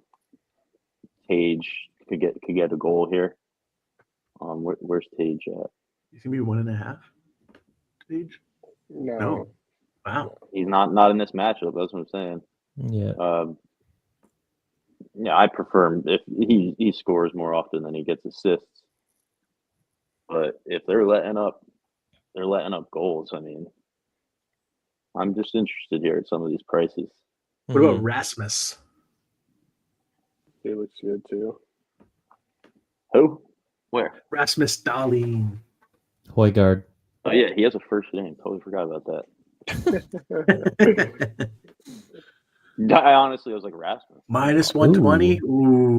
Tage could get a goal here. Where's Tage at? He's gonna be 1.5. Tage? No. No. Wow. He's not in this matchup. That's what I'm saying. Yeah. Yeah, I prefer him if he scores more often than he gets assists. But if they're letting up goals. I mean, I'm just interested here at some of these prices. What about Rasmus? He looks good too. Who? Where? Rasmus Dahlin. Højgaard? Oh yeah, he has a first name. Totally forgot about that. I honestly was like Rasmus. Minus 120. Ooh.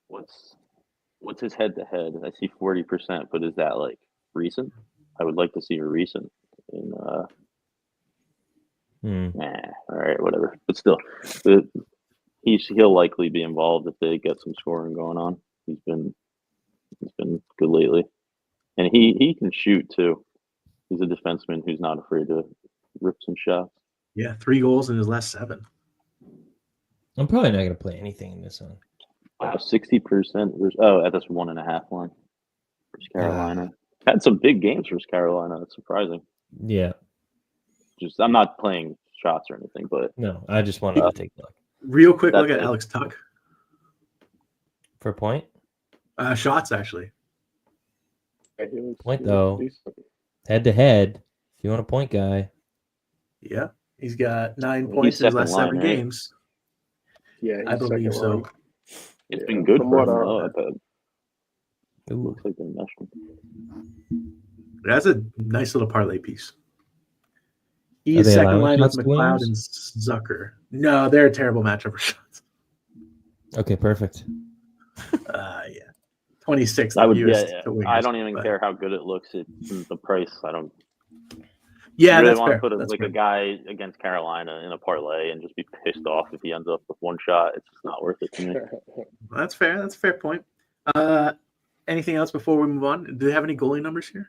What's his head to head? I see 40%, but is that like recent? I would like to see a recent in all right, whatever. But still, he'll likely be involved if they get some scoring going on. He's been good lately. And he can shoot too. He's a defenseman who's not afraid to rip some shots. Yeah, 3 goals in his last 7. I'm probably not going to play anything in this one. Wow, 60%. Oh, that's 1.5 line versus Carolina. Had some big games versus Carolina. That's surprising. Yeah. Just I'm not playing shots or anything, but No, I just wanted to take a look. Real quick look That's at it. Alex Tuck. For a point? Shots, actually. Yeah, he looks Point, though. decent. Head to head. If you want a point guy. Yeah. He's got 9 He's points in his second last 7 line, right? games. Yeah, he's I believe second so. line. It's Yeah, been good from for what him. I- Though, but Ooh. looks like they're meshing. That's a nice little parlay piece. Are He's they second allowing line with shots to McLeod wingers? and Zucker. No, they're a terrible matchup for shots. Okay, perfect. Yeah. 26th I would. fewest Yeah, to wingers, I don't even but- care how good it looks. It's the price. I don't. Yeah, really that's want fair. to put That's a fair. guy against Carolina in a parlay and just be pissed off if he ends up with one shot. It's just not worth it to me. That's fair. That's a fair point. Anything else before we move on? Do they have any goalie numbers here?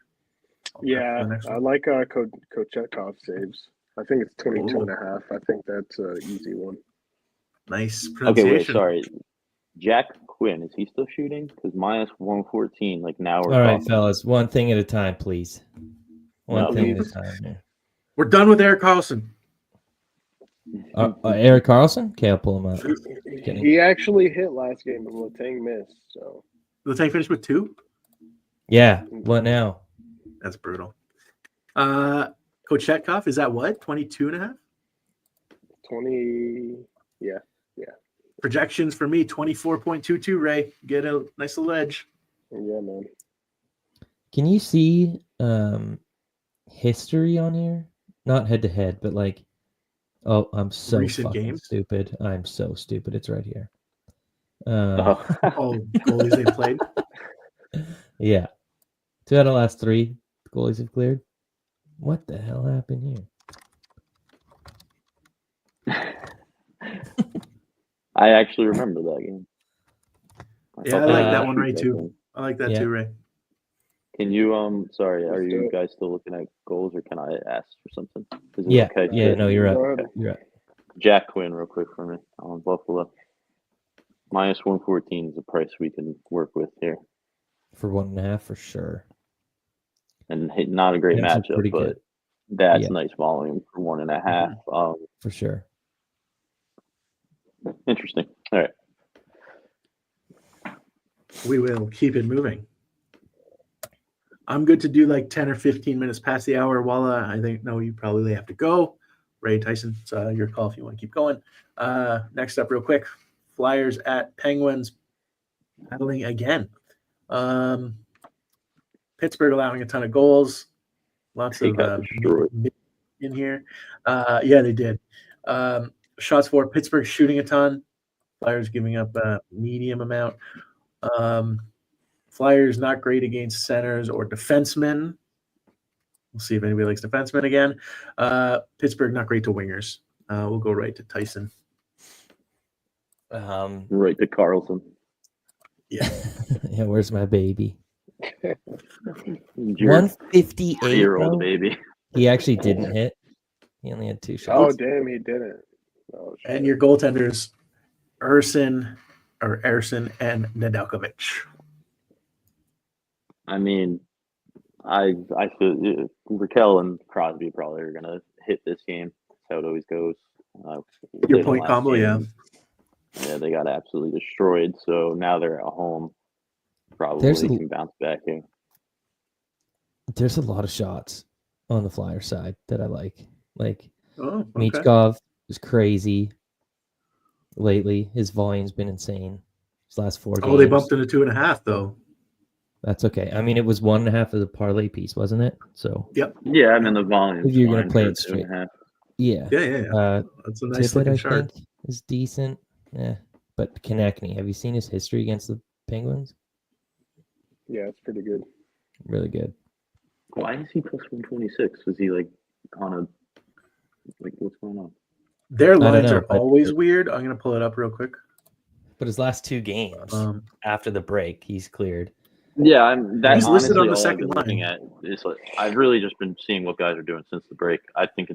I'll check Yeah, for the next I one. like Kochetkov saves. I think it's 22.5. I think that's an easy one. Nice Okay, pronunciation. wait, sorry. Jack Quinn, is he still shooting? Because minus 114, like now we're All right, talking. fellas. One thing at a time, please. One No, thing at please. a time here. We're done with Eric Carlson. Eric Carlson? Okay, I'll pull him up. Kidding. He actually hit last game, but Letang missed. So The tank finished with 2. Yeah. What now? That's brutal. Kochetkov, is that what? 22.5? 20. Yeah. Projections for me, 24.22, Ray. Get a nice little edge. Yeah, man. Can you see history on here? Not head to head, but like, oh, I'm so Recent fucking games? stupid. I'm so stupid. It's right here. Oh. Oh, goalies they played. Yeah. 2 out of the last 3 goalies have cleared. What the hell happened here? I actually remember that game. Yeah, I thought like they that were one, shoot Ray, that too. game. I like that Yeah. too, Ray. Can you sorry, are Let's do you it. guys still looking at goals or can I ask for something? Is it Yeah. okay? Yeah. No, you're Go right. ahead. You're right. Jack Quinn, real quick for me on Buffalo. Minus 114 is a price we can work with here. For 1.5 for sure. And not a great It's a matchup, pretty but good. that's Yeah. nice volume for 1.5. For sure. Interesting. All right. We will keep it moving. I'm good to do like 10 or 15 minutes past the hour. Walla, I think, no, you probably have to go. Ray Tyson, it's your call if you want to keep going. Next up, real quick, Flyers at Penguins battling again. Pittsburgh allowing a ton of goals. Lots He of got destroyed. in here. Yeah, they did. Shots for Pittsburgh shooting a ton. Flyers giving up a medium amount. Flyers not great against centers or defensemen. We'll see if anybody likes defensemen again. Pittsburgh not great to wingers. We'll go right to Tyson. Right to Carlson. Yeah. Yeah, where's my baby? Your 158. 40-year-old though? baby. He actually didn't hit. He only had 2 Oh, shots. damn, he didn't. Oh, shit. And your goaltenders, Ersin and Nedeljkovic. I mean, I feel Raquel and Crosby probably are gonna hit this game. That's how it always goes. Your Played them point last combo, yeah. game. Yeah, they got absolutely destroyed. So now they're at home. Probably There's a- can bounce back here. There's a lot of shots on the Flyer side that I like. Like Oh, okay. Michkov is crazy lately. His volume's been insane. His last 4 games. Oh, they bumped into 2.5 though. That's okay. I mean, it was 1.5 of the parlay piece, wasn't it? So Yeah, I mean the volume. if you're gonna play it straight, yeah. Yeah. That's a nice Tippett, looking I chart. think, is decent. Yeah, but Konechny, have you seen his history against the Penguins? Yeah, it's pretty good. Really good. Why is he plus 126? Was he like on a what's going on? Their don't lines know, are but- always weird. I'm gonna pull it up real quick. But his last 2 games after the break, he's cleared. Yeah, He's listed honestly on the all I've second been looking line. at is like I've really just been seeing what guys are doing since the break. I think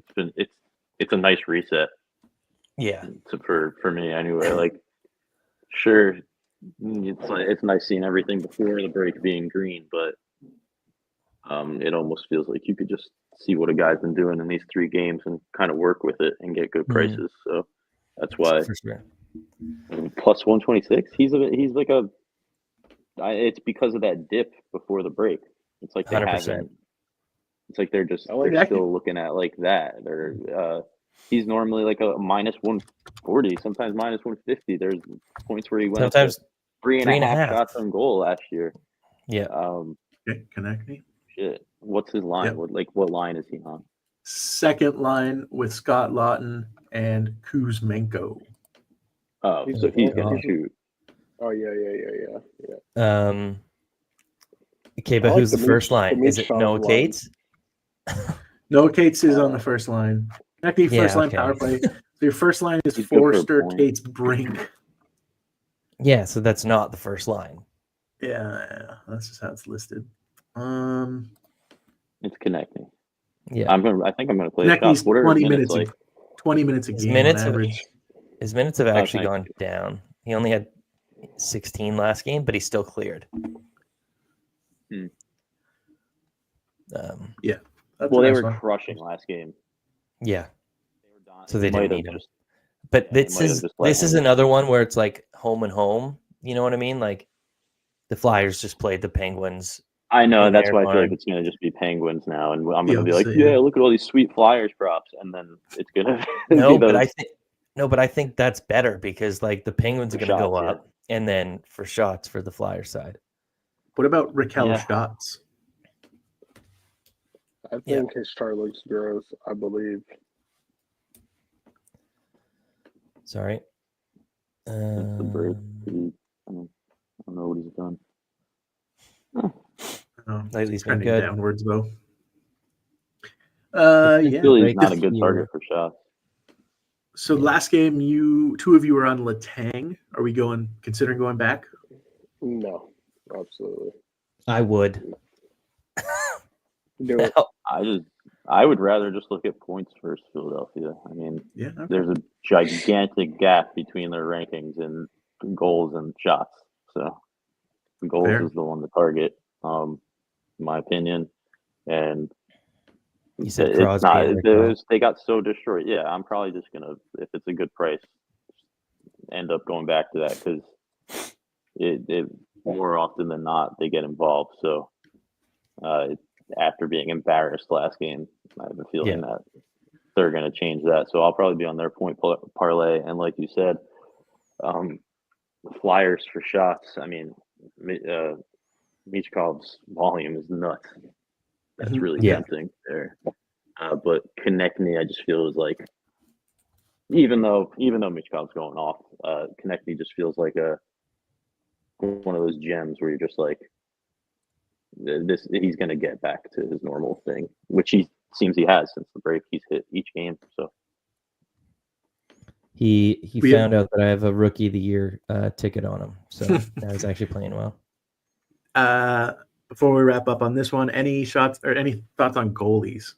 it's a nice reset Yeah, for me anyway. Like, sure, it's nice seeing everything before the break being green, but it almost feels like you could just see what a guy's been doing in these 3 games and kind of work with it and get good prices. So that's why for sure. plus 126. He's like a. It's because of that dip before the break. It's like they 100%. haven't. It's like they're that. still looking at like that. He's normally like a minus 140, sometimes minus 150. There's points where he went Sometimes up to 3.5 3.5. shots on goal last year. Yeah. Okay, Konechny. Shit. What's his line? Yep. What line is he on? Second line with Scott Lawton and Kuzmenko. Oh, He's- so he's oh. gonna shoot. Oh, yeah. Okay, but I like who's the the first Mich- line? the Is it Michkov Noah line. Cates? Noah Cates is on the first line. Konechny first line okay. power play. So your first line is He's good for a Forster, point. Cates, Brink. Yeah, so that's not the first line. Yeah, that's just how it's listed. It's Konechny. Yeah. I think I'm gonna play the Konechny's shots. What are 20 his minutes minutes. like? 20 minutes a His game minutes on have- average. His minutes have actually thank gone down. He only had 16 last game, but he's still cleared. Hmm. That's Well, a they nice were one. crushing last game. Yeah. They were done. So they might didn't have need him. just- But Yeah, they this might have is just let this is him- another one where it's like home and home. You know what I mean? Like the Flyers just played the Penguins. I know in that's their why I feel like barn. it's gonna just be Penguins now, and I'm gonna Yeah, be like, so, yeah. yeah, look at all these sweet Flyers props, and then it's gonna No, be but those I think that's better because like the Penguins are For going to go shots, yeah. up, and then for shots for the Flyer side. What about Raquel Yeah. Schatz? I think his chart looks gross, I believe. Sorry. It's the break. I don't know what he's done. Lately he's been Trending good. downwards though. I Yeah. feel he's break not a this good year. target for shots. So last game, two of you were on Letang. Are we considering going back? No, absolutely. I would. Do it. I would rather just look at points versus Philadelphia. I mean, Yeah. Okay. there's a gigantic gap between their rankings in goals and shots. So goals Fair. is the one to target, in my opinion. And You said it's Crosby not. and Raquel. They got so destroyed. Yeah, I'm probably just gonna, if it's a good price, end up going back to that because it more often than not they get involved. So after being embarrassed last game, I have a feeling that they're going to change that. So I'll probably be on their point parlay. And like you said, Flyers for shots. I mean, Michkov's volume is nuts. That's really tempting there. But Konechny, I just feel is like, even though Michkov's going off, Konechny just feels like one of those gems where you're just like, he's going to get back to his normal thing, which he seems he has since the break. He's hit each game. So He We- found out that I have a rookie of the year ticket on him, so now he's actually playing well. Before we wrap up on this one, any shots or any thoughts on goalies?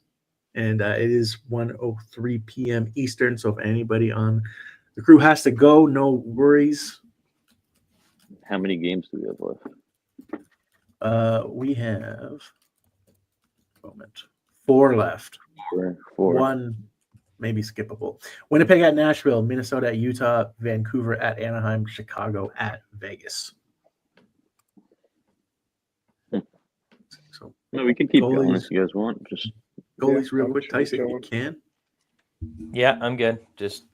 And it is 1:03 p.m. Eastern. So if anybody on the crew has to go, no worries. How many games do we have left? We have 4 left. Four. 1 maybe skippable. Winnipeg at Nashville, Minnesota at Utah, Vancouver at Anaheim, Chicago at Vegas. So No, we can keep Goalies. going if you guys want. Just goalies real I'm quick, sure Tyson, if you going. can. Yeah, I'm good. Just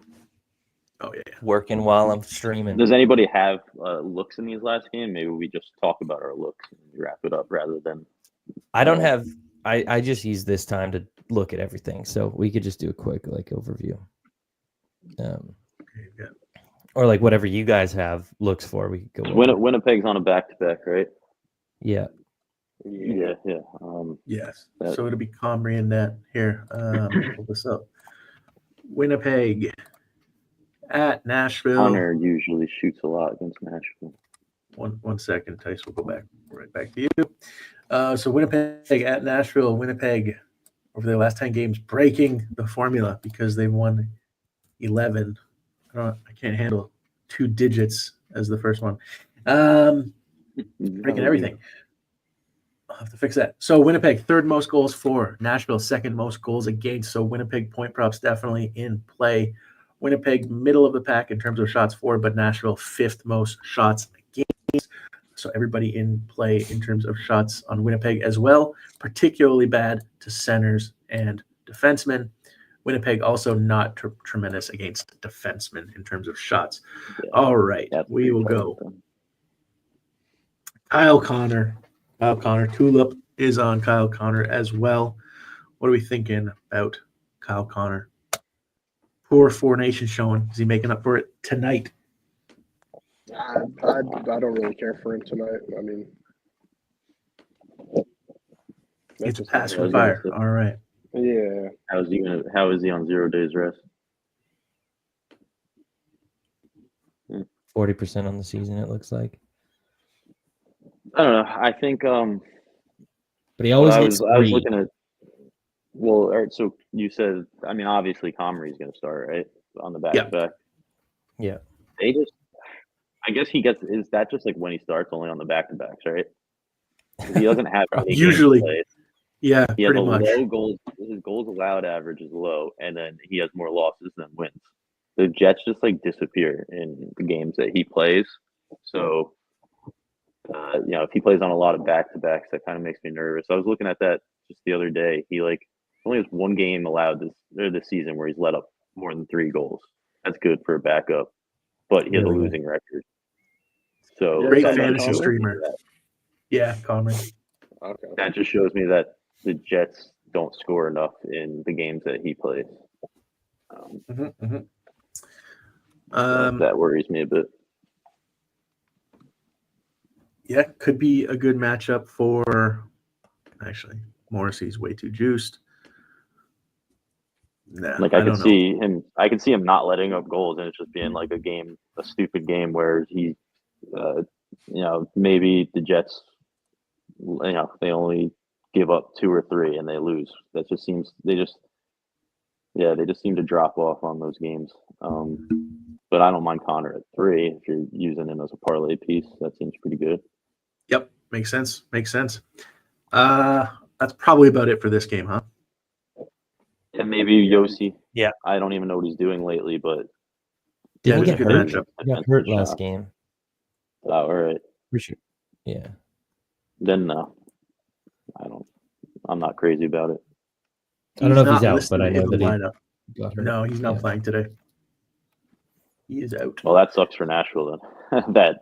Oh yeah. working while I'm streaming. does anybody have looks in these last game? Maybe we just talk about our looks and wrap it up rather than. I don't have. I just use this time to look at everything, so we could just do a quick overview. Okay, yeah. Or whatever you guys have looks for, we could go. Winnipeg's on a back-to-back, right? Yeah. Yeah. Yes. So it'll be Comrie in that. Here, pull this up. Winnipeg at Nashville. Connor usually shoots a lot against Nashville. One second, Tyson. We'll go right back to you. So Winnipeg at Nashville. Winnipeg over their last 10 games breaking the formula because they've won 11. I can't handle 2 digits as the first one. Breaking everything. I'll have to fix that. So Winnipeg, 3rd most goals for. Nashville, 2nd most goals against. So Winnipeg point props definitely in play. Winnipeg, middle of the pack in terms of shots for, but Nashville, 5th most shots against. So everybody in play in terms of shots on Winnipeg as well. Particularly bad to centers and defensemen. Winnipeg also not tremendous against defensemen in terms of shots. Yeah. All right, we will go. Kyle Connor. Tulip is on Kyle Connor as well. What are we thinking about Kyle Connor? Poor Four Nations showing. Is he making up for it tonight? I don't really care for him tonight. I mean, It's a just pass I for was gonna fire. say. All right. Yeah. How is he on 0 days rest? 40% on the season, it looks like. I don't know. I think But he always I hits was 3. looking at. Well, all right, so you said, I mean, obviously Comrie's going to start, right, on the back-to-back. Yeah. They just, I guess he gets. Is that just like when he starts only on the back-to-backs, right? 'Cause he doesn't have any games Usually. played. Yeah, He has pretty a much. low goals. His goals allowed average is low, and then he has more losses than wins. The Jets just disappear in the games that he plays. So, if he plays on a lot of back-to-backs, that kind of makes me nervous. I was looking at that just the other day. He only has 1 game allowed this season where he's let up more than 3 goals. That's good for a backup, but he has a Really good. losing record. So Great that just fantasy shows me streamer. that- Yeah, Connor. Okay. That just shows me that the Jets don't score enough in the games that he plays. That worries me a bit. Yeah, could be a good matchup for. Actually, Morrissey's way too juiced. Nah, I don't could know. see him. I could see him not letting up goals, and it's just being a stupid game where he, maybe the Jets, they only give up 2 or 3 and they lose. That just seems they just seem to drop off on those games. But I don't mind Connor at 3 if you're using him as a parlay piece. That seems pretty good. Yep, makes sense. That's probably about it for this game, huh? And maybe Yossi. Yeah. I don't even know what he's doing lately, but Yeah, Didn't it he was a get good hurt? matchup. He got hurt last game. Oh, all right. For sure. Yeah. Then no. I'm not crazy about it. I don't know if not he's out, listed but I know in the that he lineup. got hurt. No, he's not Yeah. playing today. He is out. Well, that sucks for Nashville then.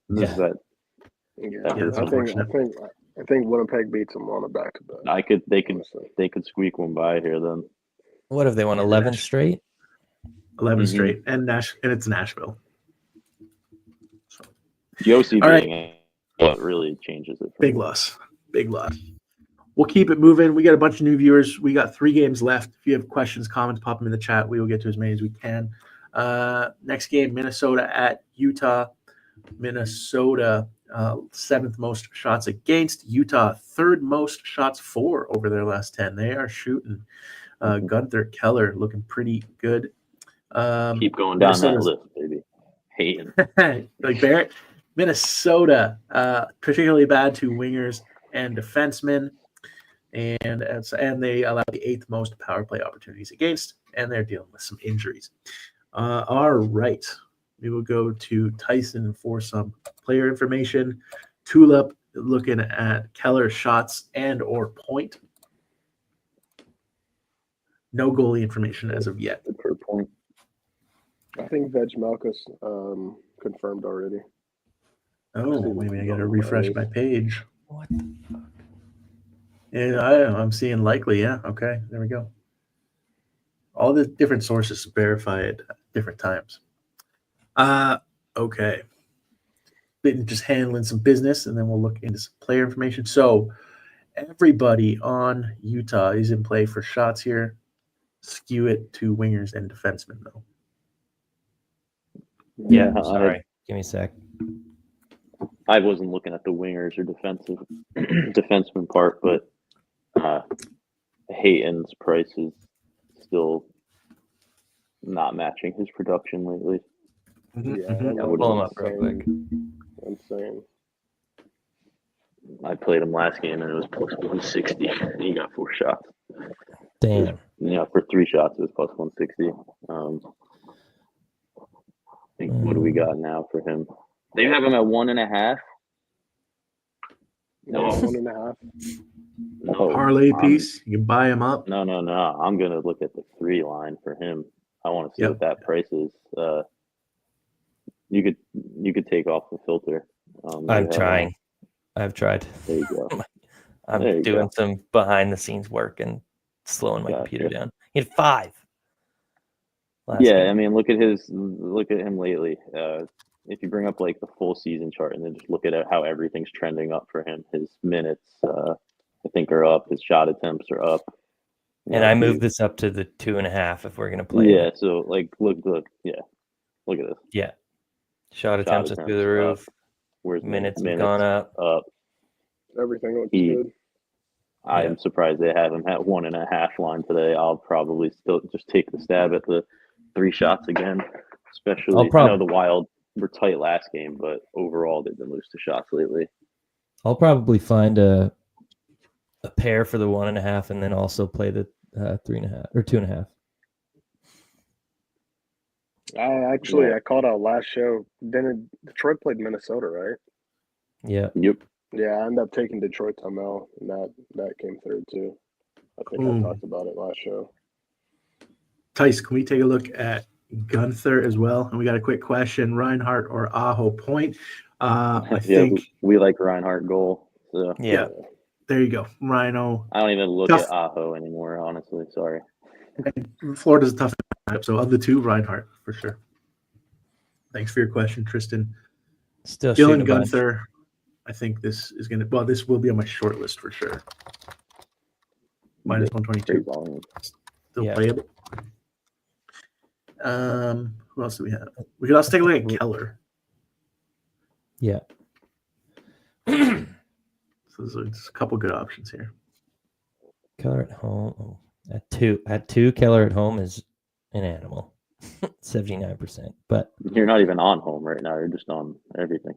Yeah. Yeah, that's I unfortunate. think Winnipeg beats them on a back-to-back. They could squeak one by here then. What have they won? 11 straight? 11 Mhm. straight, and it's Nashville. So, Yossi All right. being what really changes it. big loss. We'll keep it moving. We got a bunch of new viewers. We got 3 games left. If you have questions, comments, pop them in the chat. We will get to as many as we can. Next game, Minnesota at Utah. Minnesota, 7th most shots against. Utah, 3rd most shots for over their last 10. They are shooting. Gunther, Keller looking pretty good. Keep going down that Minnesota's- list, baby. Hating. like Barrett, Minnesota, particularly bad to wingers and defensemen, and they allow the 8th most power play opportunities against, and they're dealing with some injuries. All right, we will go to Tyson for some player information. Tulip looking at Keller shots and or point. No goalie information as of yet. Per point. I think Veg Malkus confirmed already. Oh, maybe I got to refresh my page. What the fuck? Yeah, I'm seeing likely. Yeah. Okay. There we go. All the different sources verify it at different times. Okay. Been just handling some business, and then we'll look into some player information. So everybody on Utah is in play for shots here. Skew it to wingers and defensemen, though. Yeah, sorry. Give me a sec. I wasn't looking at the wingers or defenseman part, but Hayton's price is still not matching his production lately. Yeah, I'll pull him up real quick. Insane. I played him last game and it was plus 160. And he got 4 shots. Damn. For 3 shots it was plus 160. I think, what do we got now for him? They have him at 1.5. No, 1.5. no. Parlay piece. You can buy him up. No. I'm gonna look at the 3 line for him. I want to see what that price is. You could take off the filter. I'm trying. I've tried. There you go. I'm doing some behind the scenes work and slowing my computer down. He had 5. Yeah, I mean, look at him lately. If you bring up like the full season chart and then just look at how everything's trending up for him, his minutes, I think, are up. His shot attempts are up. And I moved this up to the 2.5 if we're gonna play. Yeah, so like look at this. Yeah, shot attempts are through the roof. Where's minutes have gone up? Everything looks good. I am surprised they have him at 1.5 line today. I'll probably still just take the stab at the 3 shots again. Especially, I know the Wild were tight last game, but overall they've been loose to shots lately. I'll probably find a pair for the 1.5 and then also play the 3.5 or 2.5. I called out last show. Then Detroit played Minnesota, right? Yeah. Yep. Yeah, I ended up taking Detroit Tamel, and that came third too. I think I talked about it last show. Tice, can we take a look at Gunther as well? And we got a quick question: Reinhardt or Aho point? I think we like Reinhardt goal. So. Yeah, there you go, Rhino. I don't even look at Aho anymore, honestly. Sorry. Florida's a tough matchup, so of the 2, Reinhardt for sure. Thanks for your question, Tristan. Still Dylan Gunther. I think this is going to, well, this will be on my short list for sure. Minus 122. Still playable. Who else do we have? We could also take a look at Keller. Yeah. So there's a couple good options here. Keller at home. Oh, at 2, Keller at home is an animal. 79%. But you're not even on home right now. You're just on everything.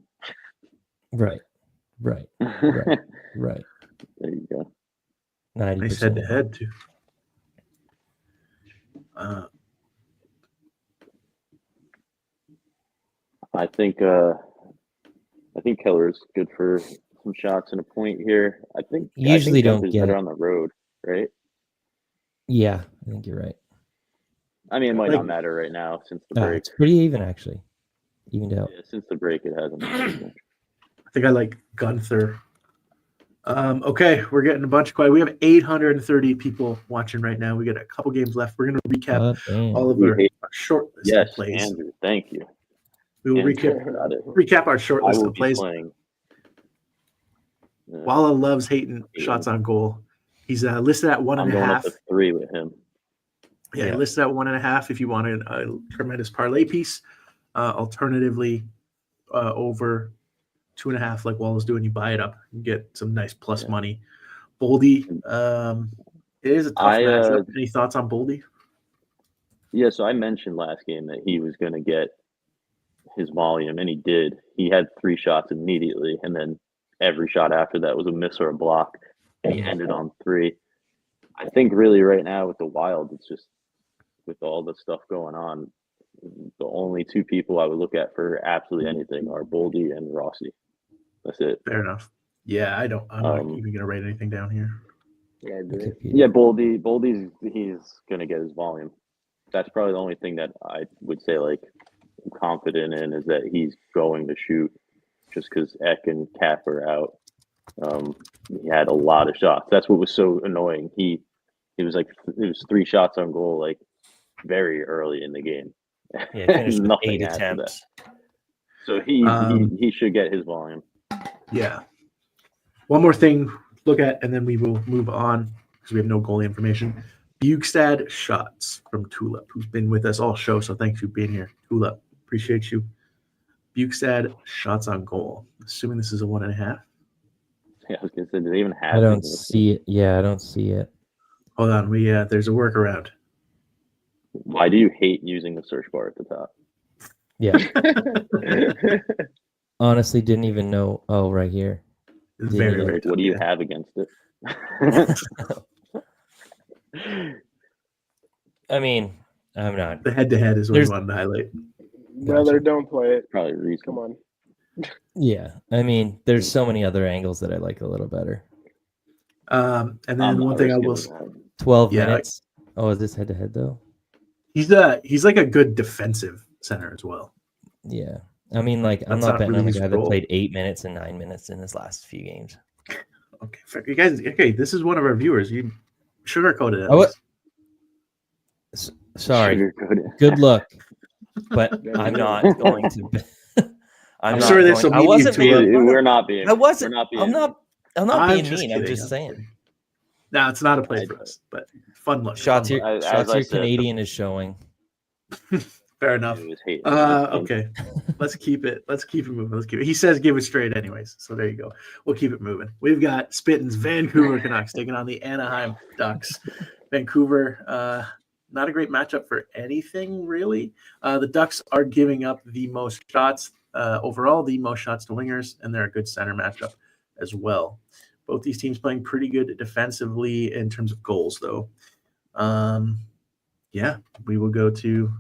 Right. Right. There you go. 90%. Nice head to head too. I think Keller is good for some shots and a point here. I think don't get better on the road, right? Yeah, I think you're right. I mean, it might not matter right now since the break. It's pretty even actually. Evened out. Yeah, since the break, it hasn't. I think I like Gunther. Okay, we're getting a bunch of quiet. We have 830 people watching right now. We got a couple games left. We're going to recap all of our short list of plays. Yes, Andrew, thank you. We will recap our short list of plays. Walla loves Hayton shots on goal. He's listed at 1.5. I'm going up to 3 with him. Yeah, Yeah. listed at 1.5 if you want a tremendous parlay piece. Alternatively, over 2.5, like Wall is doing, you buy it up and get some nice plus money. Boldy, it is a tough matchup. Any thoughts on Boldy? Yeah, so I mentioned last game that he was going to get his volume, and he did. He had 3 shots immediately, and then every shot after that was a miss or a block, and he ended on 3. I think really right now with the Wild, it's just with all the stuff going on, the only 2 people I would look at for absolutely anything are Boldy and Rossi. That's it. Fair enough. Yeah, I'm not even gonna write anything down here. Yeah, I agree. Yeah, Boldy's he's gonna get his volume. That's probably the only thing that I would say like I'm confident in is that he's going to shoot, just because Eck and Cap are out. He had a lot of shots. That's what was so annoying. It was 3 shots on goal like very early in the game. Yeah, he finished with Nothing 8 after attempts. that. So he should get his volume. Yeah. One more thing, look at, and then we will move on because we have no goalie information. Bugstad shots from Tulip, who's been with us all show. So thanks for being here, Tulip. Appreciate you. Bugstad shots on goal. Assuming this is a 1.5. Yeah, I was gonna say, do they even have? I don't see it. Yeah, I don't see it. Hold on, there's a workaround. Why do you hate using the search bar at the top? Yeah. Honestly, didn't even know. Oh, right here. It's Didn't very, even- very What do you tough, have against it? I mean, I'm not. The head-to-head is what There's- you wanted to highlight. Brother, don't play it. Probably reason. Come on. Yeah, I mean, there's so many other angles that I like a little better. And then I'm one not thing I risking will. that. 12 Yeah, minutes. Oh, is this head to head though? He's like a good defensive center as well. Yeah. I mean, like, I'm That's not not betting really on the his guy that role. played 8 minutes and 9 minutes in his last few games. Okay, fair. You guys. Okay, this is one of our viewers. You sugarcoated it. I wa- Sorry. Sugarcoated. Good luck. But Yeah, I'm you not do. going to. I'm not sure there's going- some I media wasn't to being. it. We're not being. I wasn't. We're not being. I'm not being mean. I'm kidding, just saying. kidding. No, it's not a play for us, but fun look. Shots fun your look. As shots I your said, Canadian is showing. Fair enough. It was hating. Okay, let's keep it moving. He says give it straight anyways, so there you go. We'll keep it moving. We've got Spittin's Vancouver Canucks taking on the Anaheim Ducks. Vancouver, not a great matchup for anything really. The Ducks are giving up the most shots overall, the most shots to wingers, and they're a good center matchup as well. Both these teams playing pretty good defensively in terms of goals, though. Yeah, we will go to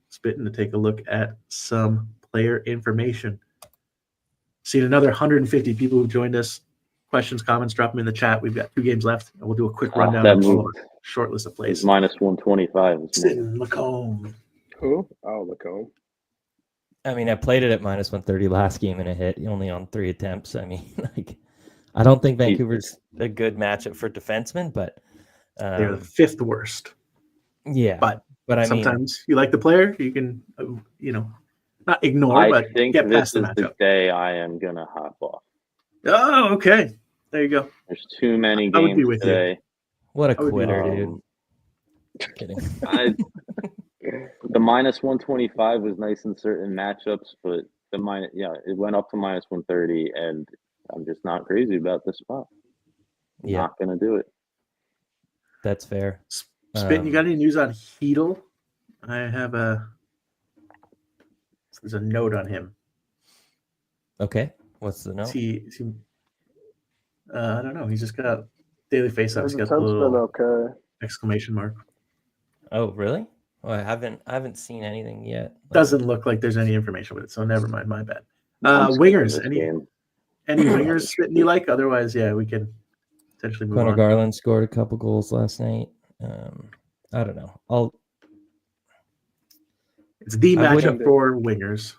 Spittin to take a look at some player information. Seen another 150 people who joined us. Questions, comments, drop them in the chat. We've got 2 games left, and we'll do a quick rundown that of all of moved. our short list of It's plays. minus 125. Spittin, Lacombe. Who? Oh, Lacombe. I mean, I played it at minus 130 last game and it hit only on 3 attempts. I mean, like, I don't think Vancouver's a good matchup for defensemen, but They're the 5th worst. yeah. But I mean, sometimes you like the player, you can, not ignore, I but think get past this the is the matchup. day I am gonna hop off. Oh, okay. There you go. There's too many I would be games with you. today. what a I would be- quitter, dude. Um, Kidding. The minus 125 was nice in certain matchups, but it went up to minus 130, and I'm just not crazy about this spot. Yeah, Not gonna do it. that's fair. Spittin, you got any news on Hedel? I have there's a note on him. Okay. What's the note? I don't know. He's just got daily face-off. He's His got the attempt's been little okay. exclamation mark. Oh, really? Well, I haven't seen anything yet. Doesn't look like there's any information with it, so never mind. My bad. I'm skipping Wingers. this Any game. wingers Spittin you like? Otherwise, yeah, we can potentially move Connor on. Garland scored a couple goals last night. I don't know. It's the I matchup wouldn't- for wingers.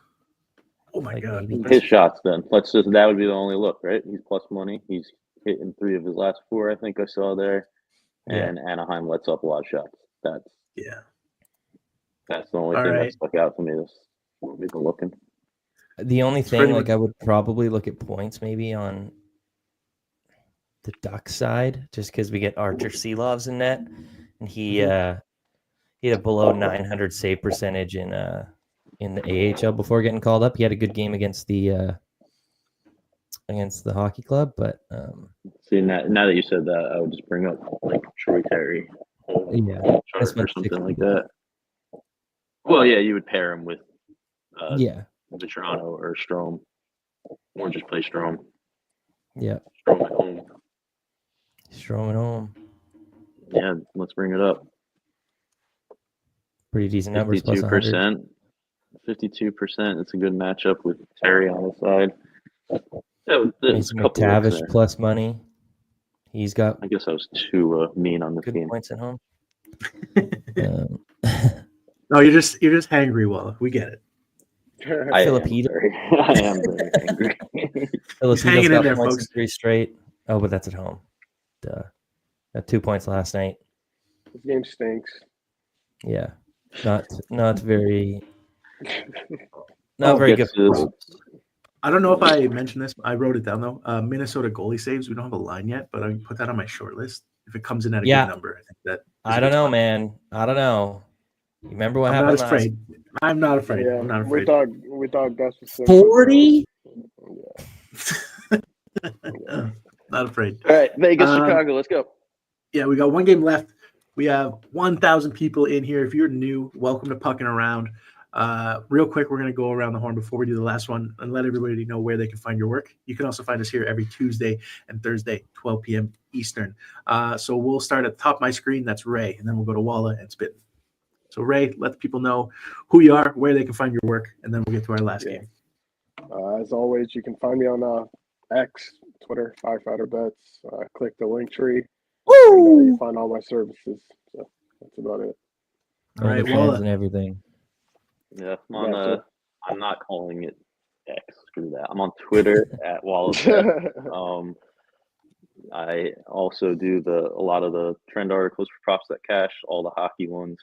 Oh my Like god. maybe- His shots then. That would be the only look, right? He's plus money. He's hitting 3 of his last 4, I think I saw there. Yeah. And Anaheim lets up a lot of shots. Yeah. That's the only All thing right. that stuck out to me this we've been looking. The only It's thing, pretty like, much- I would probably look at points maybe on the Duck side, just because we get Archer Seelovs in net, and he He had a below 900 save percentage in the AHL before getting called up. He had a good game against the hockey club, but See, now that you said that, I would just bring up like Troy Terry, yeah, or something like that. Well, yeah, you would pair him with Vetrano or Strome, or just play Strome. Yeah, Strome at home. Strome at home. Yeah, let's bring it up. Pretty decent numbers. 52%. 52%. It's a good matchup with Terry on the side. There's a couple McTavish there. plus money. He's got. I guess I was too mean on this good game. points at home. No, you're just hangry, Walla. We get it. Filipino. I am very angry. He's Filipino's hanging in got there, points folks. in 3 straight. Oh, but that's at home. Duh. Got 2 points last night. This game stinks. Yeah, not very. Not very good. I don't know if I mentioned this. I wrote it down though. Minnesota goalie saves. We don't have a line yet, but I can put that on my short list. If it comes in at a good number, I think that. I don't know, man. I don't know. You remember what happened? I'm not afraid. Yeah, I'm not afraid. We thought Gus was 40. Yeah. Not afraid. All right, Vegas, Chicago. Let's go. Yeah, we got one game left. We have 1,000 people in here. If you're new, welcome to Puckin Around. Real quick, we're going to go around the horn before we do the last one and let everybody know where they can find your work. You can also find us here every Tuesday and Thursday, 12 p.m. Eastern. So we'll start at the top of my screen. That's Ray, and then we'll go to Walla and Spittin. So Ray, let the people know who you are, where they can find your work, and then we'll get to our last game. As always, you can find me on X, Twitter, Firefighter Bets. Click the link tree. And, you find all my services. So that's about it. All right, Walla and everything. Yeah, I'm not calling it X. Screw that. I'm on Twitter at Wallace. I also do a lot of the trend articles for Props That Cash, all the hockey ones,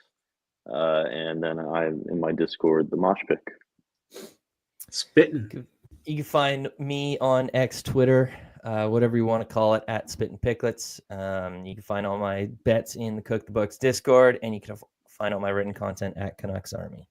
and then I'm in my Discord, the Mosh Pick. Spittin'. You can find me on X, Twitter, whatever you want to call it, at Spittin' Picklets. You can find all my bets in the Cook the Books Discord, and you can find all my written content at Canucks Army.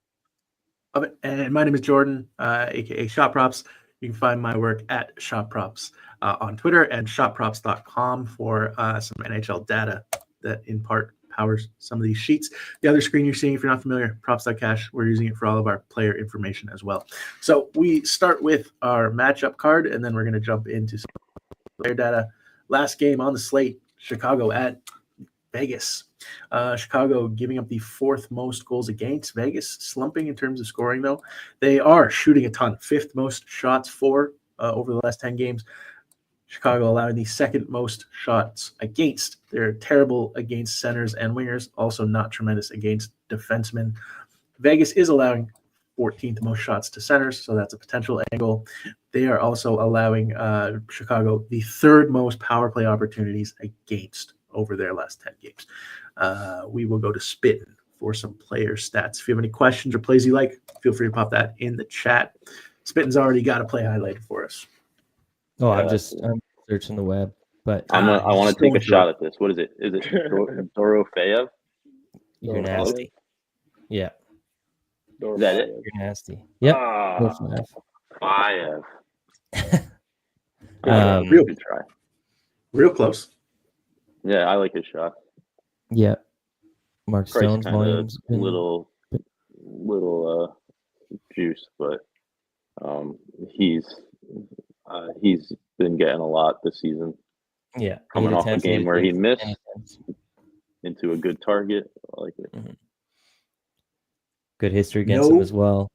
And my name is Jordan, aka Shot Props. You can find my work at Shot Props on Twitter and shotprops.com for some NHL data that in part powers some of these sheets. The other screen you're seeing, if you're not familiar, Props.cash, we're using it for all of our player information as well. So we start with our matchup card, and then we're going to jump into some player data. Last game on the slate, Chicago at Vegas. Chicago giving up the 4th most goals against. Vegas slumping in terms of scoring, though. They are shooting a ton. 5th most shots for over the last 10 games. Chicago allowing the 2nd most shots against. They're terrible against centers and wingers, also not tremendous against defensemen. Vegas is allowing 14th most shots to centers, so that's a potential angle. They are also allowing Chicago the 3rd most power play opportunities against over their last 10 games. We will go to Spittin' for some player stats. If you have any questions or plays you like, feel free to pop that in the chat. Spittin's already got a play highlighted for us. Oh, I'm searching the web, but I want to take a shot at this. What is it? Is it Dorofeyev? You're nasty. Yeah. Is that it? You're nasty. Yep. Fayev. Good try. Real close. Yeah, I like his shot. Yeah. Mark Stone's volumes. Little juice, but he's been getting a lot this season. Yeah. Coming off a game where he missed into a good target. I like it. Mm-hmm. Good history against him as well.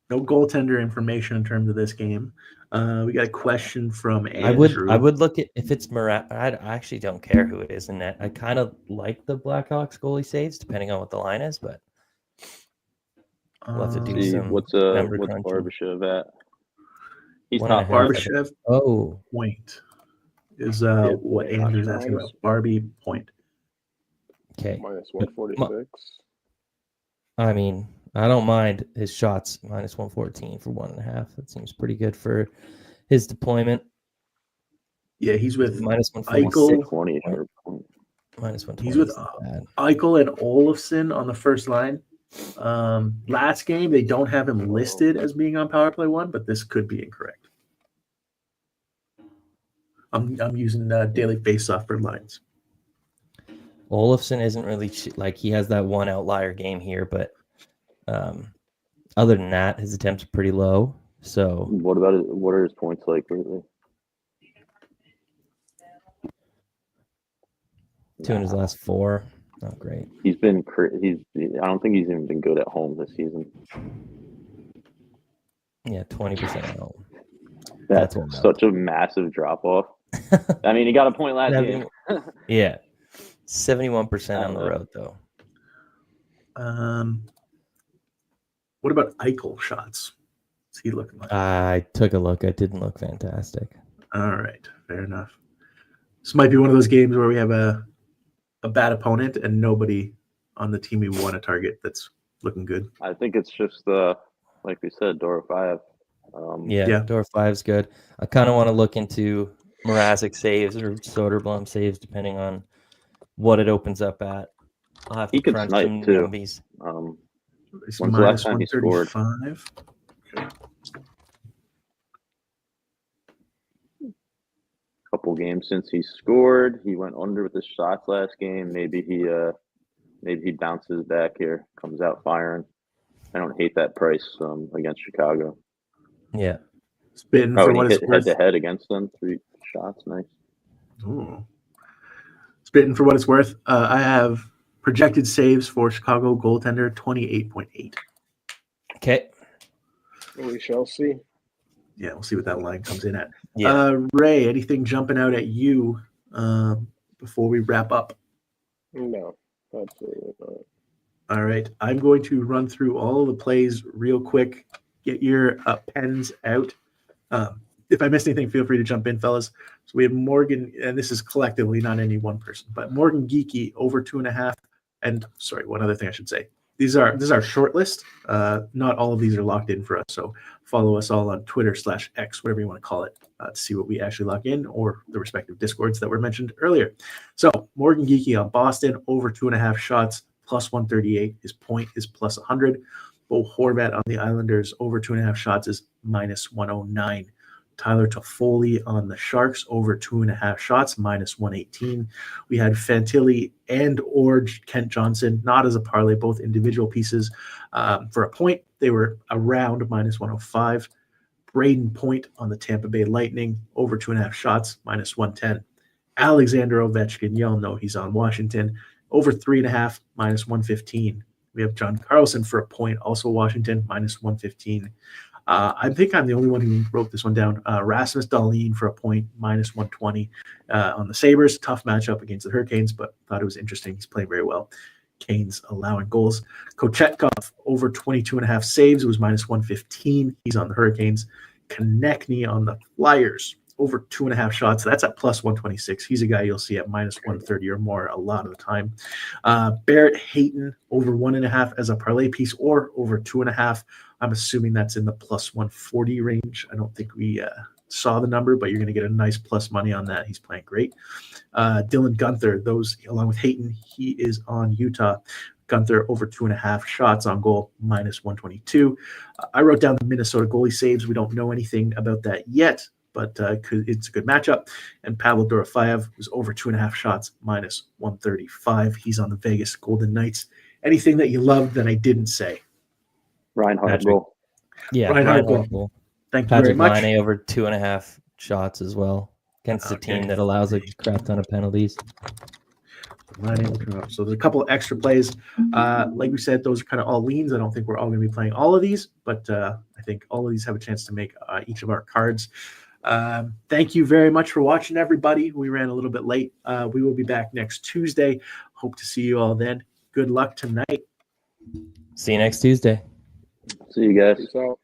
No goaltender information in terms of this game. We got a question from Andrew. I would look at if it's Murat. I actually don't care who it is in net. I kind of like the Blackhawks goalie saves, depending on what the line is, but we'll have to do some. What's Barbashev at? He's not Barbashev. Oh, point is what Andrew's asking about. Barbie point. Okay. Minus 146. I mean, I don't mind his shots minus 114 for 1.5. That seems pretty good for his deployment. Yeah, he's with minus 146. -120. He's with isn't bad. Eichel and Olofsson on the first line. Last game, they don't have him listed as being on power play 1, but this could be incorrect. I'm using daily face-off for lines. Olofsson isn't really like he has that one outlier game here, but other than that, his attempts are pretty low. So What are his points like lately? 2 in his last 4. Not great. He's been. I don't think he's even been good at home this season. Yeah, 20% at home. That's wild. such a massive drop off. I mean, he got a point last game. Yeah, 71% on the road though. What about Eichel shots? What's he looking like? I took a look. It didn't look fantastic. All right, fair enough. This might be one of those games where we have a bad opponent and nobody on the team we want to target that's looking good. I think it's just like we said, Dorofeyev. Yeah, Door 5's good. I kind of want to look into Mrazek saves or Soderblom saves, depending on what it opens up at. I'll have to could crunch snipe, some too. numbies. It's When's the last time he scored? -135. Okay. Couple games since he scored. He went under with his shots last game. Maybe he bounces back here, comes out firing. I don't hate that price against Chicago. Yeah. Spitting for what he it's hit worth. head-to-head against them. 3 shots, nice. Ooh. Spitting for what it's worth. I have projected saves for Chicago goaltender 28.8. Okay. We shall see. Yeah, we'll see what that line comes in at. Yeah. Ray, anything jumping out at you before we wrap up? No, absolutely not. All right. I'm going to run through all of the plays real quick. Get your pens out. If I missed anything, feel free to jump in, fellas. So we have Morgan, and this is collectively, not any one person, but Morgan Geeky over 2.5. And sorry, one other thing I should say. This is our short list. Not all of these are locked in for us. So follow us all on Twitter/X, whatever you want to call it, to see what we actually lock in, or the respective Discords that were mentioned earlier. So Morgan Geeky on Boston over 2.5 shots, +138. His point is +100. Bo Horvat on the Islanders over 2.5 shots is -109. Tyler Toffoli on the Sharks over 2.5 shots, -118. We had Fantilli and Kent Johnson, not as a parlay, both individual pieces for a point. They were around -105. Braden Point on the Tampa Bay Lightning over 2.5 shots, -110. Alexander Ovechkin, y'all know he's on Washington, over 3.5, -115. We have John Carlson for a point, also Washington, -115. I think I'm the only one who wrote this one down. Rasmus Dahlin for a point, -120 on the Sabres. Tough matchup against the Hurricanes, but thought it was interesting. He's playing very well. Canes allowing goals. Kochetkov over 22.5 saves. It was -115. He's on the Hurricanes. Konechny on the Flyers over 2.5 shots. That's at +126. He's a guy you'll see at -130 or more a lot of the time. Barrett Hayton over 1.5 as a parlay piece, or over 2.5. I'm assuming that's in the +140 range. I don't think we saw the number, but you're going to get a nice plus money on that. He's playing great. Dylan Gunther, those along with Hayton, he is on Utah. Gunther over 2.5 shots on goal, -122. I wrote down the Minnesota goalie saves. We don't know anything about that yet, but it's a good matchup. And Pavel Dorofeyev was over 2.5 shots, -135. He's on the Vegas Golden Knights. Anything that you loved that I didn't say? Reinhardt goal. Yeah, Reinhardt goal. Thank you Patrick very much. Laine over 2.5 shots as well against a team that allows a crap ton of penalties. So there's a couple of extra plays. Like we said, those are kind of all leans. I don't think we're all going to be playing all of these, but I think all of these have a chance to make each of our cards. Thank you very much for watching, everybody. We ran a little bit late. We will be back next Tuesday. Hope to see you all then. Good luck tonight. See you next Tuesday. See you guys. Peace out.